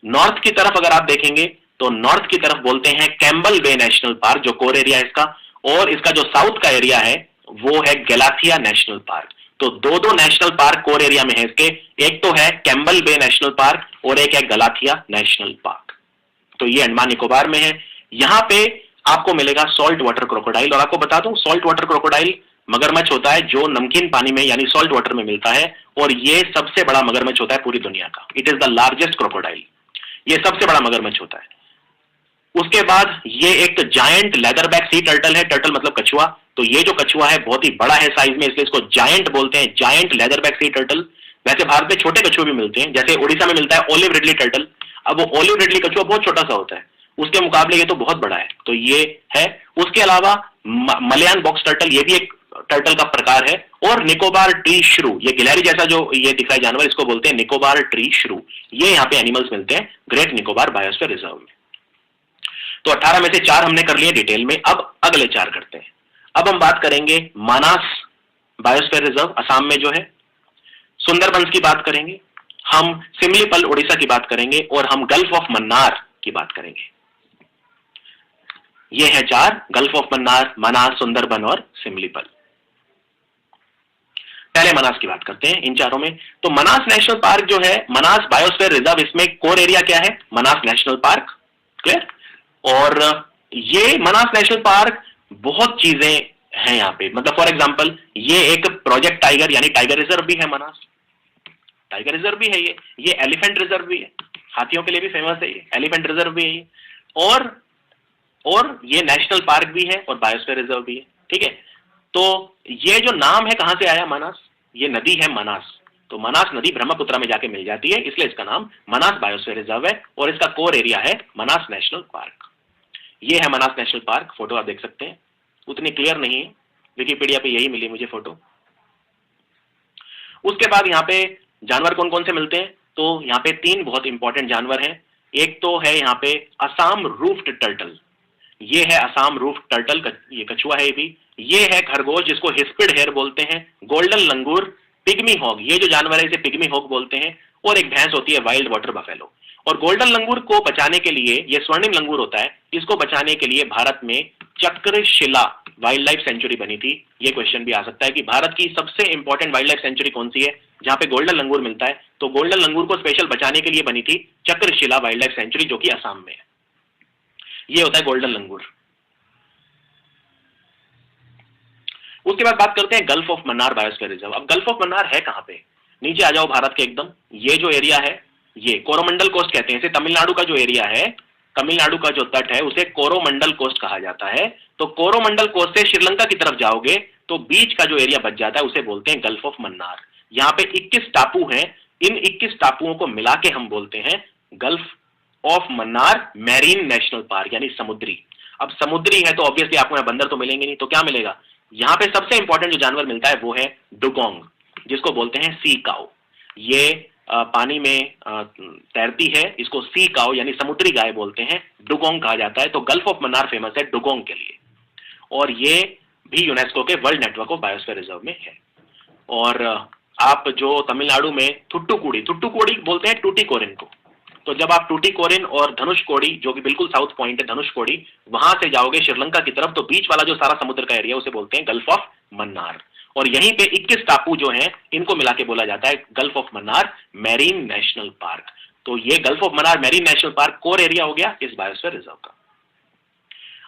नॉर्थ की तरफ अगर आप देखेंगे तो नॉर्थ की तरफ बोलते हैं कैम्बल बे नेशनल पार्क, जो कोर एरिया है इसका, और इसका जो साउथ का एरिया है वो है गैलाथिया नेशनल पार्क। तो 2 नेशनल पार्क कोर एरिया में है इसके, एक तो है कैम्बल बे नेशनल पार्क और एक है गलाथिया नेशनल पार्क। तो ये अंडमान निकोबार में है। यहां पे आपको मिलेगा सॉल्ट वाटर क्रोकोडाइल, और आपको बता दूं सॉल्ट वाटर क्रोकोडाइल मगरमच्छ होता है जो नमकीन पानी में यानी सॉल्ट वाटर में मिलता है, और ये सबसे बड़ा मगरमच्छ होता है पूरी दुनिया का। It is the largest crocodile, ये सबसे बड़ा मगरमच्छ होता है। उसके बाद ये एक जायंट लेदरबैक सी टर्टल है, टर्टल मतलब कछुआ, तो ये जो कछुआ है बहुत ही बड़ा है साइज में, इसलिए इसको जायंट बोलते हैं, जायंट लेदरबैक सी टर्टल। वैसे भारत में छोटे कछुए भी मिलते हैं, जैसे उड़ीसा में मिलता है ओलिव रिडली टर्टल। अब वो ओलिव रिडली कछुआ बहुत छोटा सा होता है, उसके मुकाबले ये तो बहुत बड़ा है, तो ये है। उसके अलावा मलयान बॉक्स टर्टल, ये भी एक टर्टल का प्रकार है। और निकोबार ट्री श्रू, ये गिलहरी जैसा जो ये दिख रहा है जानवर, इसको बोलते हैं निकोबार ट्री श्रू। ये यहाँ पे एनिमल्स मिलते हैं ग्रेट निकोबार बायोस्फीयर रिजर्व में। तो 18 में से 4 हमने कर लिए डिटेल में, अब अगले 4 करते हैं। अब हम बात करेंगे मानास बायोस्फीयर रिजर्व असम में जो है, सुंदरबंस की बात करेंगे, हम सिमलीपल उड़ीसा की बात करेंगे, और हम गल्फ ऑफ मन्नार की बात करेंगे। ये है 4, गल्फ ऑफ मन्नार, मनास, सुंदरबन और सिमलीपल। पहले मनास की बात करते हैं इन चारों में। तो मनास नेशनल पार्क जो है, मनास बायोस्फीयर रिजर्व, इसमें कोर एरिया क्या है? मनास नेशनल पार्क, क्लियर। और ये मनास नेशनल पार्क बहुत चीजें हैं यहाँ पे, मतलब फॉर एग्जांपल ये एक प्रोजेक्ट टाइगर यानी टाइगर रिजर्व भी है, मनास टाइगर रिजर्व भी है, ये एलिफेंट रिजर्व भी है, हाथियों के लिए भी फेमस है, ये एलिफेंट रिजर्व भी है ये, और ये नेशनल पार्क भी है और बायोस्फीयर रिजर्व भी है, ठीक है। तो ये जो नाम है कहां से आया मनास? ये नदी है मनास, तो मनास नदी ब्रह्मपुत्र में जाके मिल जाती है, इसलिए इसका नाम मनास बायोस्फीयर रिजर्व है, और इसका कोर एरिया है मनास नेशनल पार्क। ये है मनास नेशनल पार्क, फोटो आप देख सकते हैं, उतनी क्लियर नहीं है, विकिपीडिया पे यही मिली मुझे फोटो। उसके बाद यहाँ पे जानवर कौन कौन से मिलते हैं? तो यहाँ पे 3 बहुत इंपॉर्टेंट जानवर हैं। एक तो है यहाँ पे असम रूफ्ड टर्टल, ये है असम रूफ्ड टर्टल, ये कछुआ है ये भी। ये है खरगोश जिसको हिस्पिड हेयर बोलते हैं, गोल्डन लंगूर, पिग्मी हॉग, ये जो जानवर है इसे पिग्मी हॉग बोलते हैं, और एक भैंस होती है वाइल्ड वाटर बफेलो। और गोल्डन लंगूर को बचाने के लिए, ये स्वर्णिम लंगूर होता है, इसको बचाने के लिए भारत में चक्रशिला वाइल्ड लाइफ सेंचुरी बनी थी। ये क्वेश्चन भी आ सकता है कि भारत की सबसे इंपॉर्टेंट वाइल्ड लाइफ सेंचुरी कौन सी है जहां पे गोल्डन लंगूर मिलता है? तो गोल्डन लंगूर को स्पेशल बचाने के लिए बनी थी चक्रशिला वाइल्ड लाइफ सेंचुरी, जो कि असम में है। ये होता है गोल्डन लंगूर। उसके बाद बात करते हैं gulf of Mannar biosphere reserve. अब गल्फ ऑफ मन्नार है कहां पे? नीचे आ जाओ भारत के एकदम, ये जो एरिया है ये कोरोमंडल कोस्ट कहते हैं इसे, तमिलनाडु का जो एरिया है, तमिलनाडु का जो तट है उसे कोरोमंडल कोस्ट कहा जाता है। तो कोरोमंडल कोस्ट से श्रीलंका की तरफ जाओगे तो बीच का जो एरिया बच जाता है उसे बोलते हैं गल्फ ऑफ मन्नार। यहाँ पे 21 टापू हैं, इन 21 टापुओं को मिला के हम बोलते हैं gulf of Mannar marine national park, यानी समुद्री। अब समुद्री है तो ऑब्वियसली आपको यहाँ बंदर तो मिलेंगे नहीं, तो क्या मिलेगा? यहाँ पे सबसे इंपॉर्टेंट जो जानवर मिलता है वो है डुगोंग, जिसको बोलते हैं सी काउ। ये पानी में तैरती है, इसको सी काउ यानी समुद्री गाय बोलते हैं, डुगोंग कहा जाता है। तो गल्फ ऑफ मन्नार फेमस है डुगोंग के लिए, और ये भी यूनेस्को के world network of biosphere reserve में है। और आप जो तमिलनाडु में थुट्टुकोडी बोलते हैं टूटीकोरिन को, तो जब आप टूटीकोरिन और धनुषकोडी, जो कि बिल्कुल साउथ पॉइंट है धनुषकोडी, वहां से जाओगे श्रीलंका की तरफ, तो बीच वाला जो सारा समुद्र का एरिया उसे बोलते हैं गल्फ ऑफ मन्नार। और यहीं पे 21 टापू जो हैं इनको मिला के बोला जाता है gulf of Mannar marine national park. तो ये gulf of Mannar marine national park core area हो गया इस बायोस्फीयर रिजर्व का।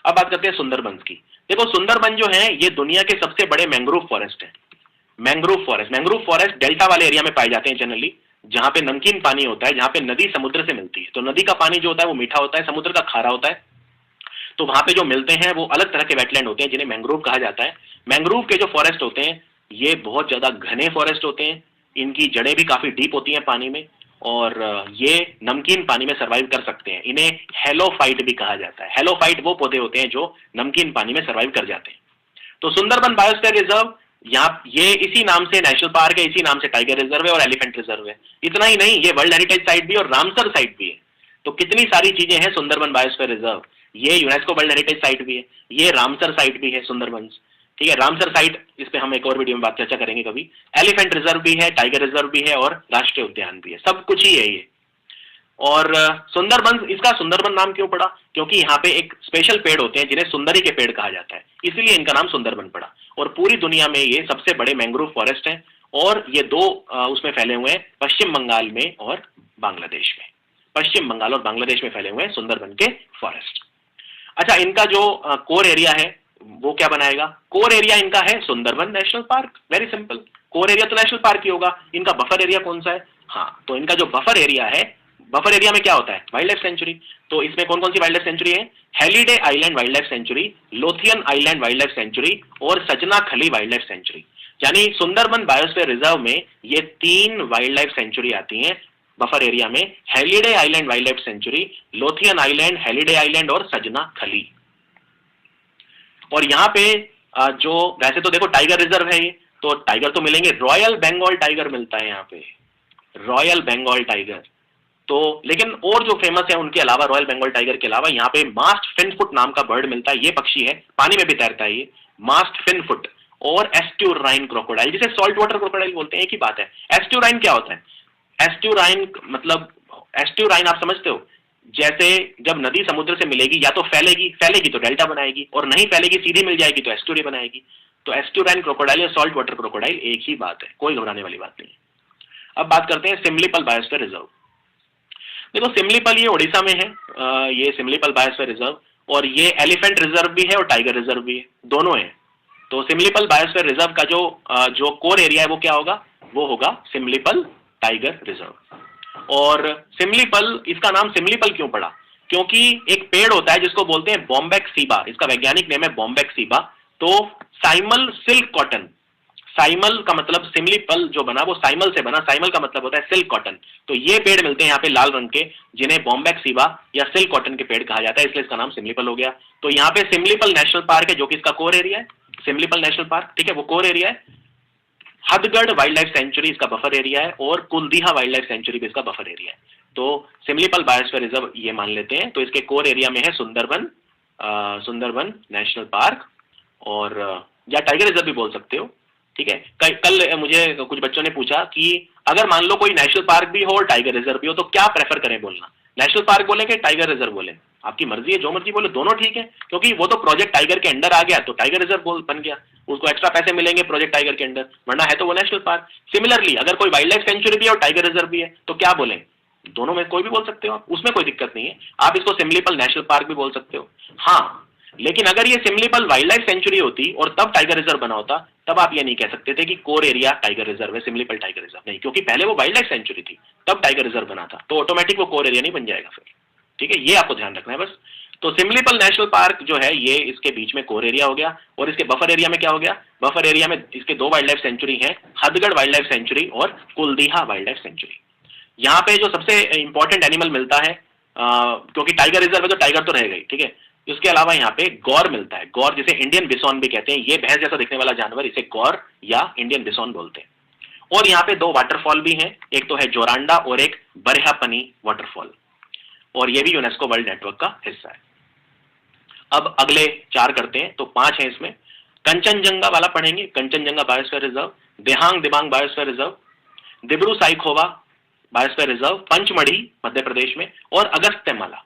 अब बात करते हैं सुंदरबन की। देखो सुंदरबन जो है ये दुनिया के सबसे बड़े मैंग्रोव फॉरेस्ट है। मैंग्रोव फॉरेस्ट डेल्टा वाले एरिया में पाए जाते हैं जनरली, जहां पे नमकीन पानी होता है, जहां पे नदी समुद्र से मिलती है। तो नदी का पानी जो होता है वो मीठा होता है, समुद्र का खारा होता है। तो वहां पे जो मिलते हैं वो अलग तरह के वेटलैंड होते हैं जिन्हें मैंग्रोव कहा जाता है। मैंग्रोव के जो फॉरेस्ट होते हैं ये बहुत ज्यादा घने फॉरेस्ट होते हैं, इनकी जड़ें भी काफी डीप होती हैं पानी में, और ये नमकीन पानी में सर्वाइव कर सकते हैं। इन्हें हेलोफाइट भी कहा जाता है। हेलोफाइट वो पौधे होते हैं जो नमकीन पानी में सर्वाइव कर जाते हैं। तो सुंदरबन बायोस्फीयर रिजर्व, यहाँ ये इसी नाम से नेशनल पार्क है, इसी नाम से टाइगर रिजर्व है और एलिफेंट रिजर्व है। इतना ही नहीं, ये वर्ल्ड हेरिटेज साइट भी और रामसर साइट भी है। तो कितनी सारी चीजें हैं सुंदरबन बायोस्फीयर रिजर्व। ये यूनेस्को वर्ल्ड हेरिटेज साइट भी है, ये रामसर साइट भी है सुंदरबन, ठीक है। रामसर साइट, इस पे हम एक और वीडियो में बात चर्चा करेंगे कभी। एलिफेंट रिजर्व भी है, टाइगर रिजर्व भी है और राष्ट्रीय उद्यान भी है, सब कुछ ही है ये। और सुंदरबन, इसका सुंदरबन नाम क्यों पड़ा? क्योंकि यहाँ पे एक स्पेशल पेड़ होते हैं जिन्हें सुंदरी के पेड़ कहा जाता है, इसीलिए इनका नाम सुंदरबन पड़ा। और पूरी दुनिया में ये सबसे बड़े मैंग्रोव फॉरेस्ट हैं, और ये 2 उसमें फैले हुए हैं, पश्चिम बंगाल में और बांग्लादेश में। पश्चिम बंगाल और बांग्लादेश में फैले हुए हैं सुंदरबन के फॉरेस्ट। अच्छा, इनका जो कोर एरिया है वो क्या बनाएगा? कोर एरिया इनका है Sundarban national park, very simple. Core area तो नेशनल पार्क ही होगा। इनका बफर एरिया कौन सा है? हाँ, तो इनका जो बफर एरिया है, बफर एरिया में क्या होता है? Wild life sanctuary. तो इसमें कौन कौन सी वाइल्ड लाइफ सेंचुरी है? Halliday island wild life sanctuary, Lothian island wild life sanctuary और सजना खली वाइल्ड लाइफ सेंचुरी। यानी सुंदरबन बायोस्फीयर रिजर्व में ये 3 वाइल्ड लाइफ सेंचुरी आती हैं बफर एरिया में। Halliday island wild life sanctuary, Lothian island, Halliday island और सजना खली। और यहाँ पे जो वैसे तो देखो टाइगर रिजर्व है ये, तो टाइगर तो मिलेंगे, रॉयल बंगाल टाइगर मिलता है यहाँ पे, रॉयल बंगाल टाइगर। तो लेकिन और जो फेमस है उनके अलावा, रॉयल बंगाल टाइगर के अलावा यहाँ पे मास्ट फिनफुट नाम का बर्ड मिलता है। ये पक्षी है, पानी में भी तैरता है ये, मास्ट फिनफुट। और एस्ट्यूराइन क्रोकोडाइल, जिसे सॉल्ट वाटर क्रोकोडाइल बोलते हैं, एक ही बात है। एस्ट्यूराइन क्या होता है? एस्ट्यूराइन मतलब, एस्ट्यूराइन आप समझते हो, जैसे जब नदी समुद्र से मिलेगी या तो फैलेगी, फैलेगी तो डेल्टा बनाएगी, और नहीं फैलेगी सीधी मिल जाएगी तो एस्ट्यूरी बनाएगी। तो एस्ट्यूराइन क्रोकोडाइल या सॉल्ट वाटर क्रोकोडाइल एक ही बात है, कोई घबराने वाली बात नहीं। अब बात करते हैं सिमलीपल बायोस्फीयर रिजर्व। देखो सिमलीपल ये उड़ीसा में है, ये सिमलीपल बायोस्फीयर रिजर्व, और ये एलिफेंट रिजर्व भी है और टाइगर रिजर्व भी है, दोनों है। तो सिमलीपल बायोस्फीयर रिजर्व का जो कोर एरिया है वो क्या होगा? वो होगा सिमलीपल टाइगर रिजर्व। और सिमलीपल, इसका नाम सिमलीपल क्यों पड़ा? क्योंकि एक पेड़ होता है जिसको बोलते हैं बॉम्बेक सीबा, इसका वैज्ञानिक नेम है बॉम्बेक सीबा। तो साइमल सिल्क कॉटन, साइमल का मतलब, सिमलीपल जो बना वो साइमल से बना, साइमल का मतलब होता है सिल्क कॉटन। तो ये पेड़ मिलते हैं यहाँ पे लाल रंग के, जिन्हें बॉम्बेक सीबा या सिल्क कॉटन के पेड़ कहा जाता है, इसलिए इसका नाम सिमलीपल हो गया। तो यहाँ पे सिमलीपल नेशनल पार्क है जो कि इसका कोर एरिया है, सिमलीपल नेशनल पार्क, ठीक है, वो कोर एरिया है। हदगढ़ वाइल्ड लाइफ सेंचुरी इसका बफर एरिया है, और कुलदीहा वाइल्ड लाइफ सेंचुरी भी इसका बफर एरिया है। तो सिमलीपल बायोस्फीयर रिजर्व ये मान लेते हैं। तो इसके कोर एरिया में है सुंदरबन, सुंदरबन नेशनल पार्क, और या टाइगर रिजर्व भी बोल सकते हो, ठीक है। कल मुझे कुछ बच्चों ने पूछा कि अगर मान लो कोई नेशनल पार्क भी हो और टाइगर रिजर्व भी हो तो क्या प्रेफर करें बोलना, नेशनल पार्क बोले कि टाइगर रिजर्व बोले? आपकी मर्जी है, जो मर्जी बोले, दोनों ठीक है, क्योंकि वो तो प्रोजेक्ट टाइगर के अंडर आ गया तो टाइगर रिजर्व बोल बन गया, उसको एक्स्ट्रा पैसे मिलेंगे प्रोजेक्ट टाइगर के अंडर, वरना है तो वो नेशनल पार्क। सिमिलरली अगर कोई वाइल्ड लाइफ सेंचुरी भी है और टाइगर रिजर्व भी है तो क्या बोले? दोनों में कोई भी बोल सकते हो आप, उसमें कोई दिक्कत नहीं है। आप इसको सिमलीपल नेशनल पार्क भी बोल सकते हो। हाँ, लेकिन अगर ये सिमलीपल वाइल्ड लाइफ सेंचुरी होती और तब टाइगर रिजर्व बना होता, तब आप ये नहीं कह सकते थे कि कोर एरिया टाइगर रिजर्व है, सिमलीपल टाइगर रिजर्व नहीं, क्योंकि पहले वो वाइल्ड लाइफ सेंचुरी थी तब टाइगर रिजर्व बना था, तो ऑटोमेटिक वो कोर एरिया नहीं बन जाएगा फिर, ठीक है, ये आपको ध्यान रखना है बस। तो सिमलीपल नेशनल पार्क जो है ये इसके बीच में कोर एरिया हो गया, और इसके बफर एरिया में क्या हो गया? बफर एरिया में इसके 2 वाइल्ड लाइफ सेंचुरी है, हदगढ़ वाइल्ड लाइफ सेंचुरी और कुलदीहा वाइल्ड लाइफ सेंचुरी। यहाँ पे जो सबसे इंपॉर्टेंट एनिमल मिलता है, क्योंकि टाइगर रिजर्व है तो टाइगर तो रह गई, ठीक है, उसके अलावा यहाँ पे गौर मिलता है, गौर जिसे इंडियन बिसॉन भी कहते हैं, ये भैंस जैसा दिखने वाला जानवर, इसे गौर या इंडियन बिसॉन बोलते हैं। और यहाँ पे 2 वाटरफॉल भी हैं, एक तो है जोरांडा और एक बरहापनी वाटरफॉल, और ये भी यूनेस्को वर्ल्ड नेटवर्क का हिस्सा है। अब अगले 4 करते हैं, तो 5 है इसमें। कंचनजंगा वाला पढ़ेंगे, Kanchenjunga biosphere reserve, Dehang Dibang biosphere reserve, Dibru Saikhowa biosphere reserve, Pachmarhi Madhya Pradesh में, और अगस्त्यमाला,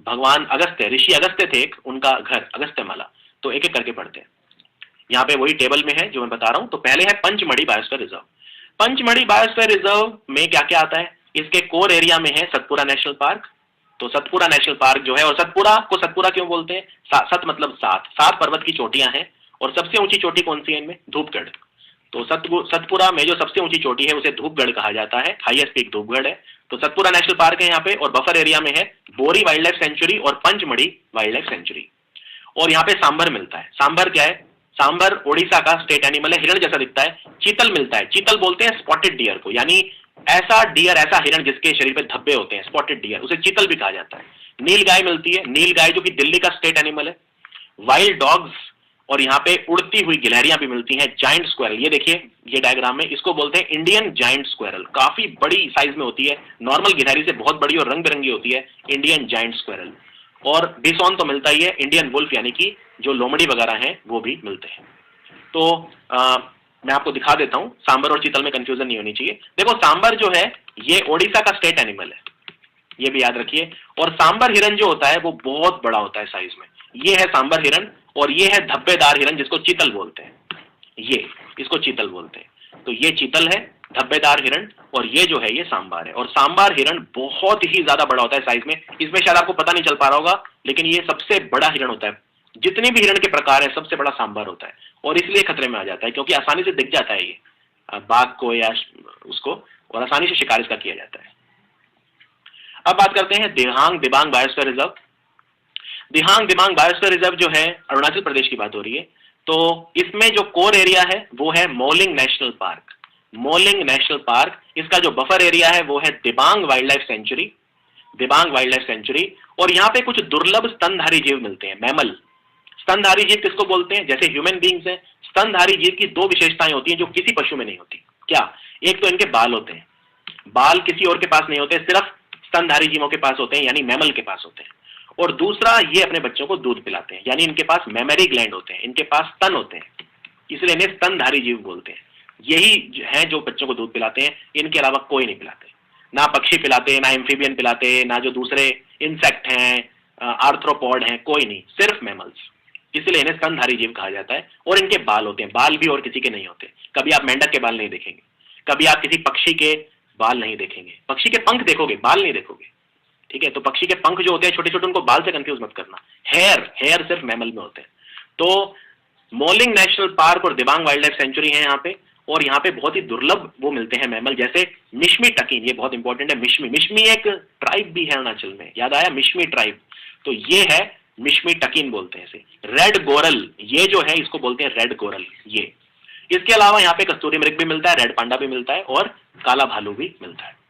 भगवान अगस्त्य, ऋषि अगस्त्य थे एक, उनका घर अगस्त्यमाला। तो एक एक करके पढ़ते हैं, यहाँ पे वही टेबल में है जो मैं बता रहा हूं। तो पहले है Pachmarhi biosphere reserve. Pachmarhi biosphere reserve में क्या क्या आता है? इसके कोर एरिया में है सतपुरा नेशनल पार्क। तो सतपुरा नेशनल पार्क जो है, और सतपुरा को सतपुरा क्यों बोलते हैं? सत मतलब 7 पर्वत की चोटियां हैं, और सबसे ऊंची चोटी कौन सी है इनमें? धूपगढ़। तो सतपुरा में जो सबसे ऊंची चोटी है उसे धूपगढ़ कहा जाता है, हाईएस्ट पीक धूपगढ़ है। तो सतपुरा नेशनल पार्क है यहाँ पे, और बफर एरिया में है बोरी वाइल्ड लाइफ सेंचुरी और पंचमढ़ी वाइल्ड लाइफ सेंचुरी। और यहाँ पे सांबर मिलता है। सांबर क्या है? सांबर ओडिशा का स्टेट एनिमल है, हिरण जैसा दिखता है। चीतल मिलता है, चीतल बोलते हैं स्पॉटेड डियर को, यानी ऐसा डियर, ऐसा हिरण जिसके शरीर पे धब्बे होते हैं, स्पॉटेड डियर, उसे चीतल भी कहा जाता है। नील गाय मिलती है, नील गाय जो कि दिल्ली का स्टेट एनिमल है। वाइल्ड डॉग्स, और यहाँ पे उड़ती हुई गिलहरियां भी मिलती हैं। जायंट स्क्वायरल, ये देखिए ये डायग्राम में, इसको बोलते हैं इंडियन जायंट स्क्वायरल, काफी बड़ी साइज में होती है, नॉर्मल गिलहरी से बहुत बड़ी और रंग बिरंगी होती है इंडियन जायंट स्क्वायरल। और बिसॉन तो मिलता ही है, इंडियन वुल्फ यानी कि जो लोमड़ी वगैरह हैं वो भी मिलते हैं। तो मैं आपको दिखा देता हूं, सांबर और चीतल में कंफ्यूजन नहीं होनी चाहिए। देखो सांबर जो है ये ओडिशा का स्टेट एनिमल है, ये भी याद रखिए। और सांबर हिरन जो होता है वो बहुत बड़ा होता है साइज में, ये है सांबर हिरन। और ये है धब्बेदार हिरन जिसको चीतल बोलते हैं, ये इसको चीतल बोलते हैं। तो ये चीतल है, धब्बेदार हिरण, और ये जो है ये सांबार है। और सांबार हिरण बहुत ही ज्यादा बड़ा होता है साइज में, इसमें शायद आपको पता नहीं चल पा रहा होगा, लेकिन ये सबसे बड़ा हिरण होता है। जितने भी हिरण के प्रकार है सबसे बड़ा सांबार होता है, और इसलिए खतरे में आ जाता है क्योंकि आसानी से दिख जाता है ये बाघ को या उसको, और आसानी से शिकार इसका किया जाता है। अब बात करते हैं दिहांग दिबांग बायोस्फीयर रिजर्व। दिहांग दिबांग बायोस्फीयर रिजर्व जो है अरुणाचल प्रदेश की बात हो रही है, तो इसमें जो कोर एरिया है वो है moulding national park. Moulding national park, इसका जो बफर एरिया है वो है Dibang wild life century, Dibang wild life sanctuary. और यहाँ पे कुछ दुर्लभ स्तनधारी जीव मिलते हैं, मैमल। स्तनधारी जीव किसको बोलते हैं? जैसे ह्यूमन बींग्स हैं, स्तनधारी जीव की दो विशेषताएं होती हैं जो किसी पशु में नहीं होती। क्या? एक तो इनके बाल होते हैं, बाल किसी और के पास नहीं होते, सिर्फ स्तनधारी जीवों के पास होते हैं, यानी मैमल के पास होते हैं। और दूसरा, ये अपने बच्चों को दूध पिलाते हैं, यानी इनके पास मेमरी ग्लैंड होते हैं, इनके पास स्तन होते हैं, इसलिए इन्हें स्तनधारी जीव बोलते हैं। यही है जो बच्चों को दूध पिलाते हैं, इनके अलावा कोई नहीं पिलाते। ना पक्षी पिलाते, ना एम्फीबियन पिलाते, ना जो दूसरे इंसेक्ट हैं, आर्थ्रोपॉड हैं, कोई नहीं, सिर्फ मैमल्स, इसलिए इन्हें स्तनधारी जीव कहा जाता है। और इनके बाल होते हैं, बाल भी और किसी के नहीं होते। कभी आप मेंढक के बाल नहीं देखेंगे, कभी आप किसी पक्षी के बाल नहीं देखेंगे, पक्षी के पंख देखोगे, बाल नहीं देखोगे, ठीक है? तो पक्षी के पंख जो होते हैं छोटे छोटे, उनको बाल से कंफ्यूज मत करना। हेयर सिर्फ मैमल में होते हैं। तो मोलिंग नेशनल पार्क और दिबांग वाइल्ड लाइफ सेंचुरी है यहाँ पे, और यहाँ पे बहुत ही दुर्लभ वो मिलते हैं मैमल, जैसे मिश्मी टकीन, ये बहुत इंपॉर्टेंट है। मिश्मी एक ट्राइब भी है अरुणाचल में, याद आया? मिश्मी ट्राइब, तो ये है मिश्मी टकीन बोलते हैं इसे। रेड गोरल, ये जो है इसको बोलते हैं रेड गोरल, ये। इसके अलावा यहाँ पे कस्तूरी मृग भी मिलता है, रेड पांडा भी मिलता है, और काला भालू भी मिलता है।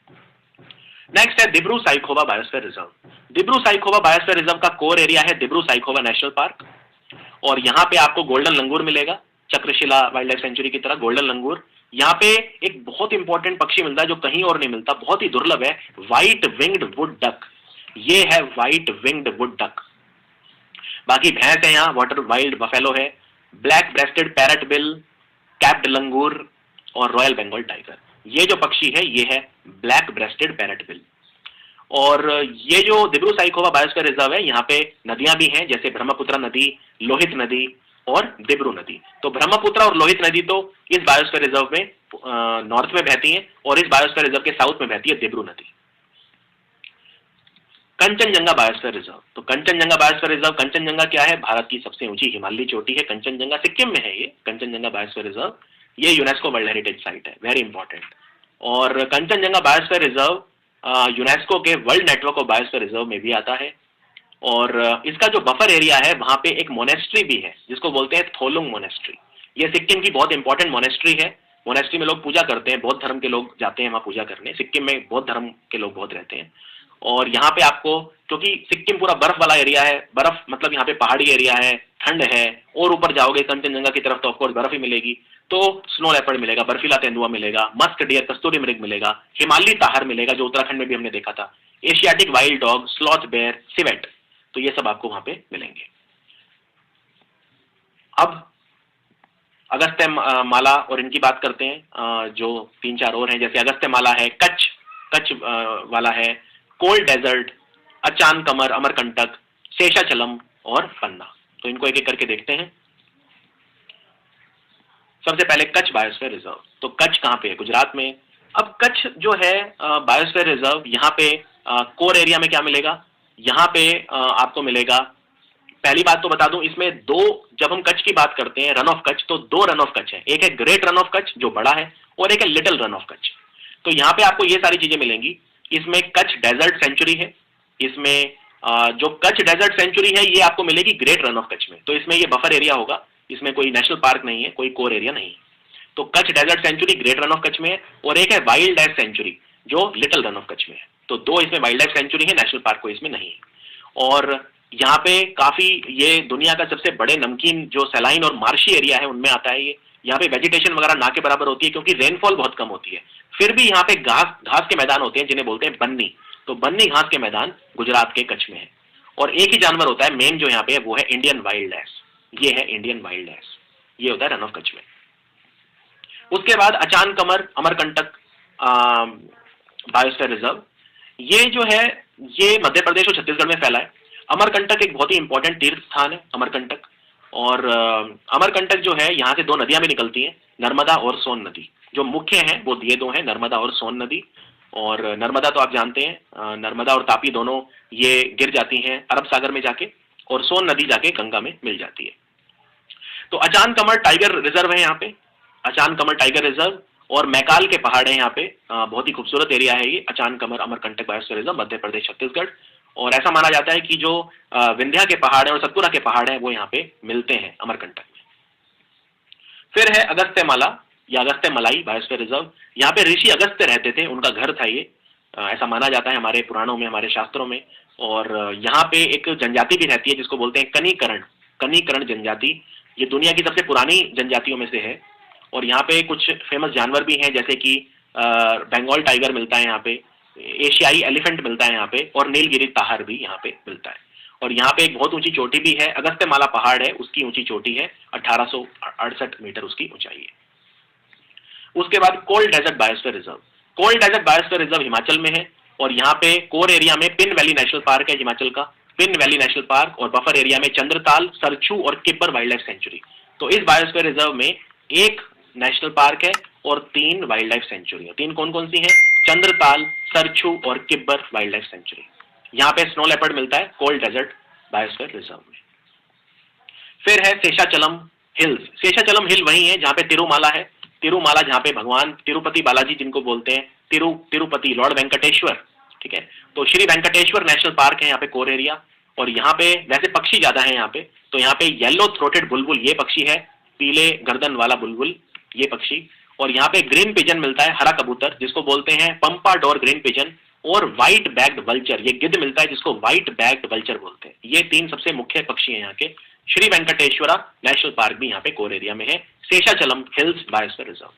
नेक्स्ट है Dibru Saikhowa biosphere reserve. Dibru Saikhowa biosphere reserve का कोर एरिया है दिब्रू साइखोवा नेशनल पार्क, और यहाँ पे आपको गोल्डन लंगूर मिलेगा, चक्रशिला वाइल्ड लाइफ सेंचुरी की तरह गोल्डन लंगूर। यहाँ पे एक बहुत इंपॉर्टेंट पक्षी मिलता है जो कहीं और नहीं मिलता, बहुत ही दुर्लभ है, व्हाइट विंग्ड वुड डक। ये है व्हाइट विंग्ड वुड डक। बाकी भैंस है, यहाँ वाटर वाइल्ड बफेलो है, black breasted parrot bill, capped langur और रॉयल बंगाल टाइगर। ये जो पक्षी है ये है ब्लैक ब्रेस्टेड पैरट बिल। और ये जो दिब्रू साइखोवा बायोस्फीयर रिजर्व है, यहाँ पे नदियां भी हैं, जैसे ब्रह्मपुत्र नदी, लोहित नदी और दिब्रू नदी। तो ब्रह्मपुत्र और लोहित नदी तो इस बायोस्फीयर रिजर्व में नॉर्थ में बहती है, और इस बायोस्फीयर रिजर्व के साउथ में बहती है दिब्रू नदी। कंचनजंगा बायोस्फीयर रिजर्व, तो कंचनजंगा बायोस्फीयर रिजर्व, कंचनजंगा क्या है? भारत की सबसे ऊंची हिमालयी चोटी है कंचनजंगा, सिक्किम में है ये कंचनजंगा बायोस्फीयर रिजर्व। ये यूनेस्को वर्ल्ड हेरिटेज साइट है, वेरी इंपॉर्टेंट। और कंचनजंगा बायोस्फीयर रिजर्व यूनेस्को के world network of biosphere reserve में भी आता है। और इसका जो बफर एरिया है वहां पे एक मोनेस्ट्री भी है जिसको बोलते हैं थोलुंग मोनेस्ट्री। ये सिक्किम की बहुत इंपॉर्टेंट मोनेस्ट्री है। मोनेस्ट्री में लोग पूजा करते हैं, बौद्ध धर्म के लोग जाते हैं वहां पूजा करने। सिक्किम में बौद्ध धर्म के लोग बहुत रहते हैं। और यहाँ पे आपको, क्योंकि सिक्किम पूरा बर्फ वाला एरिया है, बर्फ मतलब यहाँ पे पहाड़ी एरिया है, ठंड है, और ऊपर जाओगे कंचनजंगा की तरफ तो ऑफकोर्स बर्फ ही मिलेगी, तो स्नो लेपर्ड मिलेगा, बर्फीला तेंदुआ मिलेगा, मस्क डियर कस्तूरी मृग मिलेगा, हिमालयी ताहर मिलेगा जो उत्तराखंड में भी हमने देखा था, Asiatic wild dog, sloth bear, civet, तो ये सब आपको वहां पे मिलेंगे। अब अगस्त्य माला और इनकी बात करते हैं, जो 3-4 और हैं, जैसे अगस्त्य माला है, कच्छ वाला है, कोल्ड डेजर्ट, अचान कमर, अमरकंटक, शेषाचलम और पन्ना। तो इनको एक एक करके देखते हैं। सबसे पहले कच्छ बायोस्फीयर रिजर्व। तो कच्छ कहाँ पे है? गुजरात में। अब कच्छ जो है बायोस्फीयर रिजर्व, यहाँ पे कोर एरिया में क्या मिलेगा? यहाँ पे आपको मिलेगा, पहली बात तो बता दूं, इसमें दो, जब हम कच्छ की बात करते हैं रन ऑफ कच्छ, तो 2 रन ऑफ कच्छ है। एक है ग्रेट रन ऑफ कच्छ जो बड़ा है, और एक है लिटिल रन ऑफ कच्छ। तो यहाँ पे आपको ये सारी चीजें मिलेंगी। इसमें कच्छ डेजर्ट सेंचुरी है, इसमें जो कच्छ डेजर्ट सेंचुरी है ये आपको मिलेगी ग्रेट रन ऑफ कच्छ में। तो इसमें ये बफर एरिया होगा, इसमें कोई नेशनल पार्क नहीं है, कोई कोर एरिया नहीं है। तो Kutch desert sanctuary great Rann of Kutch में है, और एक है वाइल्ड लाइफ सेंचुरी जो लिटिल रन ऑफ कच्छ में है। तो 2 इसमें वाइल्ड लाइफ सेंचुरी है, नेशनल पार्क कोई इसमें नहीं है। और यहाँ पे काफी, ये दुनिया का सबसे बड़े नमकीन जो सैलाइन और मार्शी एरिया है उनमें आता है ये। यहाँ पे वेजिटेशन वगैरह ना के बराबर होती है क्योंकि रेनफॉल बहुत कम होती है। फिर भी यहाँ पे घास के मैदान होते हैं जिन्हें बोलते हैं बन्नी। तो बन्नी घास के मैदान गुजरात के कच्छ में है। और एक ही जानवर होता है मेन जो यहाँ पे है, वो है इंडियन वाइल्ड एस। ये है इंडियन वाइल्ड एस, ये होता है रन ऑफ कच्छ में। उसके बाद अचान कमर, अमरकंटक बायोस्फीयर रिजर्व, ये जो है ये मध्य प्रदेश और छत्तीसगढ़ में फैला है। अमरकंटक एक बहुत ही इंपॉर्टेंट तीर्थ स्थान है अमरकंटक, और अमरकंटक जो है यहाँ से दो नदियां भी निकलती हैं, नर्मदा और सोन नदी। जो मुख्य हैं वो ये दो हैं, नर्मदा और सोन नदी। और नर्मदा तो आप जानते हैं, नर्मदा और तापी दोनों ये गिर जाती हैं अरब सागर में जाके, और सोन नदी जाके गंगा में मिल जाती है। तो अचान कमर टाइगर रिजर्व है यहाँ पे, अचान कमर टाइगर रिजर्व, और मैकाल के पहाड़ है यहाँ पे। बहुत ही खूबसूरत एरिया है ये अचान कमर अमरकंटक बायोस्फीयर रिजर्व, मध्य प्रदेश छत्तीसगढ़। और ऐसा माना जाता है कि जो विंध्या के पहाड़ है और सतपुरा के पहाड़ है वो यहाँ पे मिलते हैं अमरकंटक में। फिर है अगस्त्यमाला या अगस्त्यमलाई बायोस्फीयर रिजर्व। यहाँ पे ऋषि अगस्त्य रहते थे, उनका घर था ये, ऐसा माना जाता है हमारे पुराणों में, हमारे शास्त्रों में। और यहाँ पे एक जनजाति भी रहती है जिसको बोलते हैं कनिकरण, कनिकरण जनजाति। ये दुनिया की सबसे पुरानी जनजातियों में से है। और यहाँ पे कुछ फेमस जानवर भी हैं, जैसे कि बंगाल टाइगर मिलता है यहाँ पे, एशियाई एलिफेंट मिलता है यहाँ पे, और नीलगिरी ताहर भी यहाँ पे मिलता है। और यहाँ पे एक बहुत ऊंची चोटी भी है, अगस्त्यमाला पहाड़ है, उसकी ऊंची चोटी है 1868 मीटर उसकी ऊंचाई है। उसके बाद cold desert biosphere reserve. Cold desert biosphere reserve Himachal में है, और यहाँ पे कोर एरिया में पिन वैली नेशनल पार्क है हिमाचल का, पिन वैली नेशनल पार्क, और बफर एरिया में चंद्रताल, सरछू और किब्बर वाइल्ड लाइफ सेंचुरी। तो इस बायोस्फीयर रिजर्व में एक नेशनल पार्क है और 3 वाइल्ड लाइफ सेंचुरी है। 3 कौन कौन सी हैं? चंद्रताल, सरछू और किब्बर वाइल्ड लाइफ सेंचुरी। यहाँ पे स्नो लेपर्ड मिलता है कोल्ड डेजर्ट बायोस्फीयर रिजर्व में। फिर है शेषाचलम हिल्स। शेषाचलम हिल वही है जहाँ पे तिरुमाला है, तिरुमाला जहाँ पे भगवान तिरुपति बालाजी जिनको बोलते हैं, तिरुपति लॉर्ड वेंकटेश्वर, ठीक है। तो श्री वेंकटेश्वर नेशनल पार्क है यहाँ पे कोर एरिया। और यहाँ पे वैसे पक्षी ज्यादा है यहाँ पे, तो यहाँ पे येलो थ्रोटेड बुलबुल ये पक्षी है, पीले गर्दन वाला बुलबुल ये पक्षी। और यहाँ पे ग्रीन पिजन मिलता है, हरा कबूतर जिसको बोलते हैं पंपाडोर ग्रीन पिजन, और व्हाइट बैग्ड वल्चर ये गिद्ध मिलता है जिसको व्हाइट बैग्ड वल्चर बोलते हैं। ये 3 सबसे मुख्य पक्षी हैं यहाँ के। श्री वेंकटेश्वरा नेशनल पार्क भी यहाँ पे कोर एरिया में है, शेषाचलम हिल्स बायोस्फीयर रिजर्व।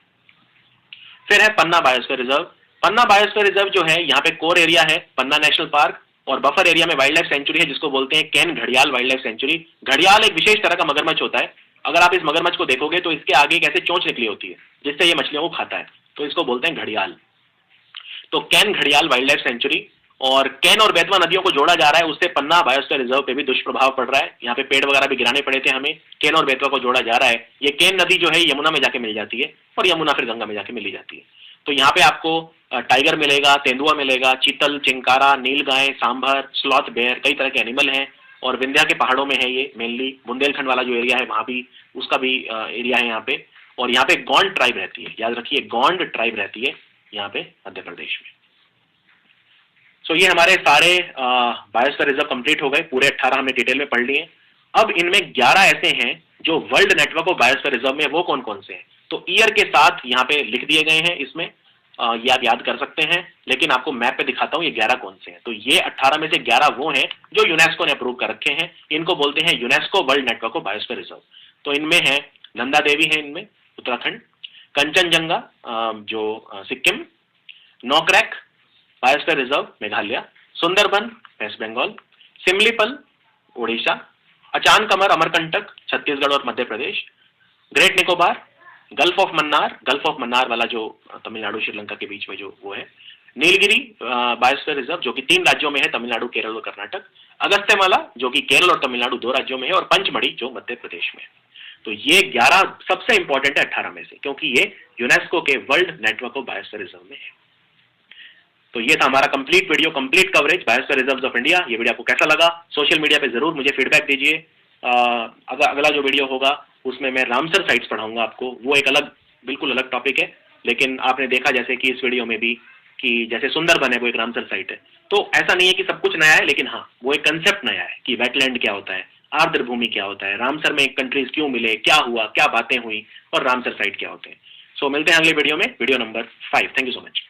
फिर है पन्ना बायोस्फीयर रिजर्व। पन्ना बायोस्फीयर रिजर्व जो है यहाँ पे कोर एरिया है पन्ना नेशनल पार्क, और बफर एरिया में वाइल्ड लाइफ सेंचुरी है जिसको बोलते हैं कैन घड़ियाल वाइल्ड लाइफ सेंचुरी। घड़ियाल एक विशेष तरह का मगरमच्छ होता है। अगर आप इस मगरमच्छ को देखोगे तो इसके आगे एक ऐसे चोंच निकली होती है जिससे ये मछलियों को खाता है, तो इसको बोलते हैं घड़ियाल। तो कैन घड़ियाल वाइल्ड लाइफ सेंचुरी। और कैन और बेतवा नदियों को जोड़ा जा रहा है, उससे पन्ना बायोस्फीयर रिजर्व पे भी दुष्प्रभाव पड़ रहा है। यहाँ पे पेड़ वगैरह भी गिराने पड़े थे हमें, कैन और बेतवा को जोड़ा जा रहा है। ये कैन नदी जो है यमुना में जाके मिल जाती है, और यमुना फिर गंगा में जाके मिली जाती है। तो यहाँ पे आपको टाइगर मिलेगा, तेंदुआ मिलेगा, चीतल, चिंकारा, नीलगाय, सांभर, स्लॉथ बेयर, कई तरह के एनिमल हैं। और विंध्या के पहाड़ों में है ये, मेनली बुंदेलखंड वाला जो एरिया है वहाँ भी उसका भी एरिया है यहाँ पे। और यहाँ पे गोंड ट्राइब रहती है, याद रखिए गोंड ट्राइब रहती है यहाँ पे मध्य प्रदेश में। सो ये हमारे सारे बायोस्फीयर रिजर्व कंप्लीट हो गए, पूरे 18 हमने डिटेल में पढ़ लिए। अब इनमें 11 ऐसे हैं जो world network of biosphere reserve में, वो कौन कौन से हैं? तो ईयर के साथ यहाँ पे लिख दिए गए हैं इसमें, ये आप याद कर सकते हैं, लेकिन आपको मैप पे दिखाता हूँ ये 11 कौन से हैं। तो ये 18 में से 11 वो हैं जो यूनेस्को ने अप्रूव कर रखे हैं। इनको बोलते हैं UNESCO world network of biosphere reserve. तो इनमें है नंदा देवी है, इनमें उत्तराखंड, कंचनजंगा जो Sikkim, Nokrek biosphere reserve Meghalaya, Sundarban west Bengal, Similipal Orissa, Achanakmar Amarkantak Chhattisgarh और Madhya Pradesh, great Nicobar, gulf of Mannar वाला जो तमिलनाडु श्रीलंका के बीच में जो वो है, नीलगिरी बायोस्फीयर रिजर्व जो कि 3 राज्यों में है, तमिलनाडु, केरल और कर्नाटक, अगस्त्यमाला जो कि केरल और तमिलनाडु 2 राज्यों में है, और पंचमढ़ी जो मध्य प्रदेश में है। तो ये 11 सबसे इंपॉर्टेंट है 18 में से, क्योंकि ये यूनेस्को के world network of biosphere reserve में है। तो ये था हमारा complete video, complete coverage biosphere reserves of India. ये वीडियो आपको कैसा लगा? सोशल मीडिया पे जरूर मुझे फीडबैक दीजिए। अगला जो वीडियो होगा उसमें मैं रामसर साइट्स पढ़ाऊंगा आपको, वो एक अलग, बिल्कुल अलग टॉपिक है। लेकिन आपने देखा जैसे कि इस वीडियो में भी कि जैसे सुंदरबन है वो एक रामसर साइट है, तो ऐसा नहीं है कि सब कुछ नया है, लेकिन हाँ वो एक कंसेप्ट नया है कि वेटलैंड क्या होता है, आर्द्र भूमि क्या होता है, रामसर में कंट्रीज क्यों मिले, क्या हुआ, क्या बातें हुई, और रामसर साइट क्या होते हैं। सो मिलते हैं अगले वीडियो में, video number 5। Thank you so much.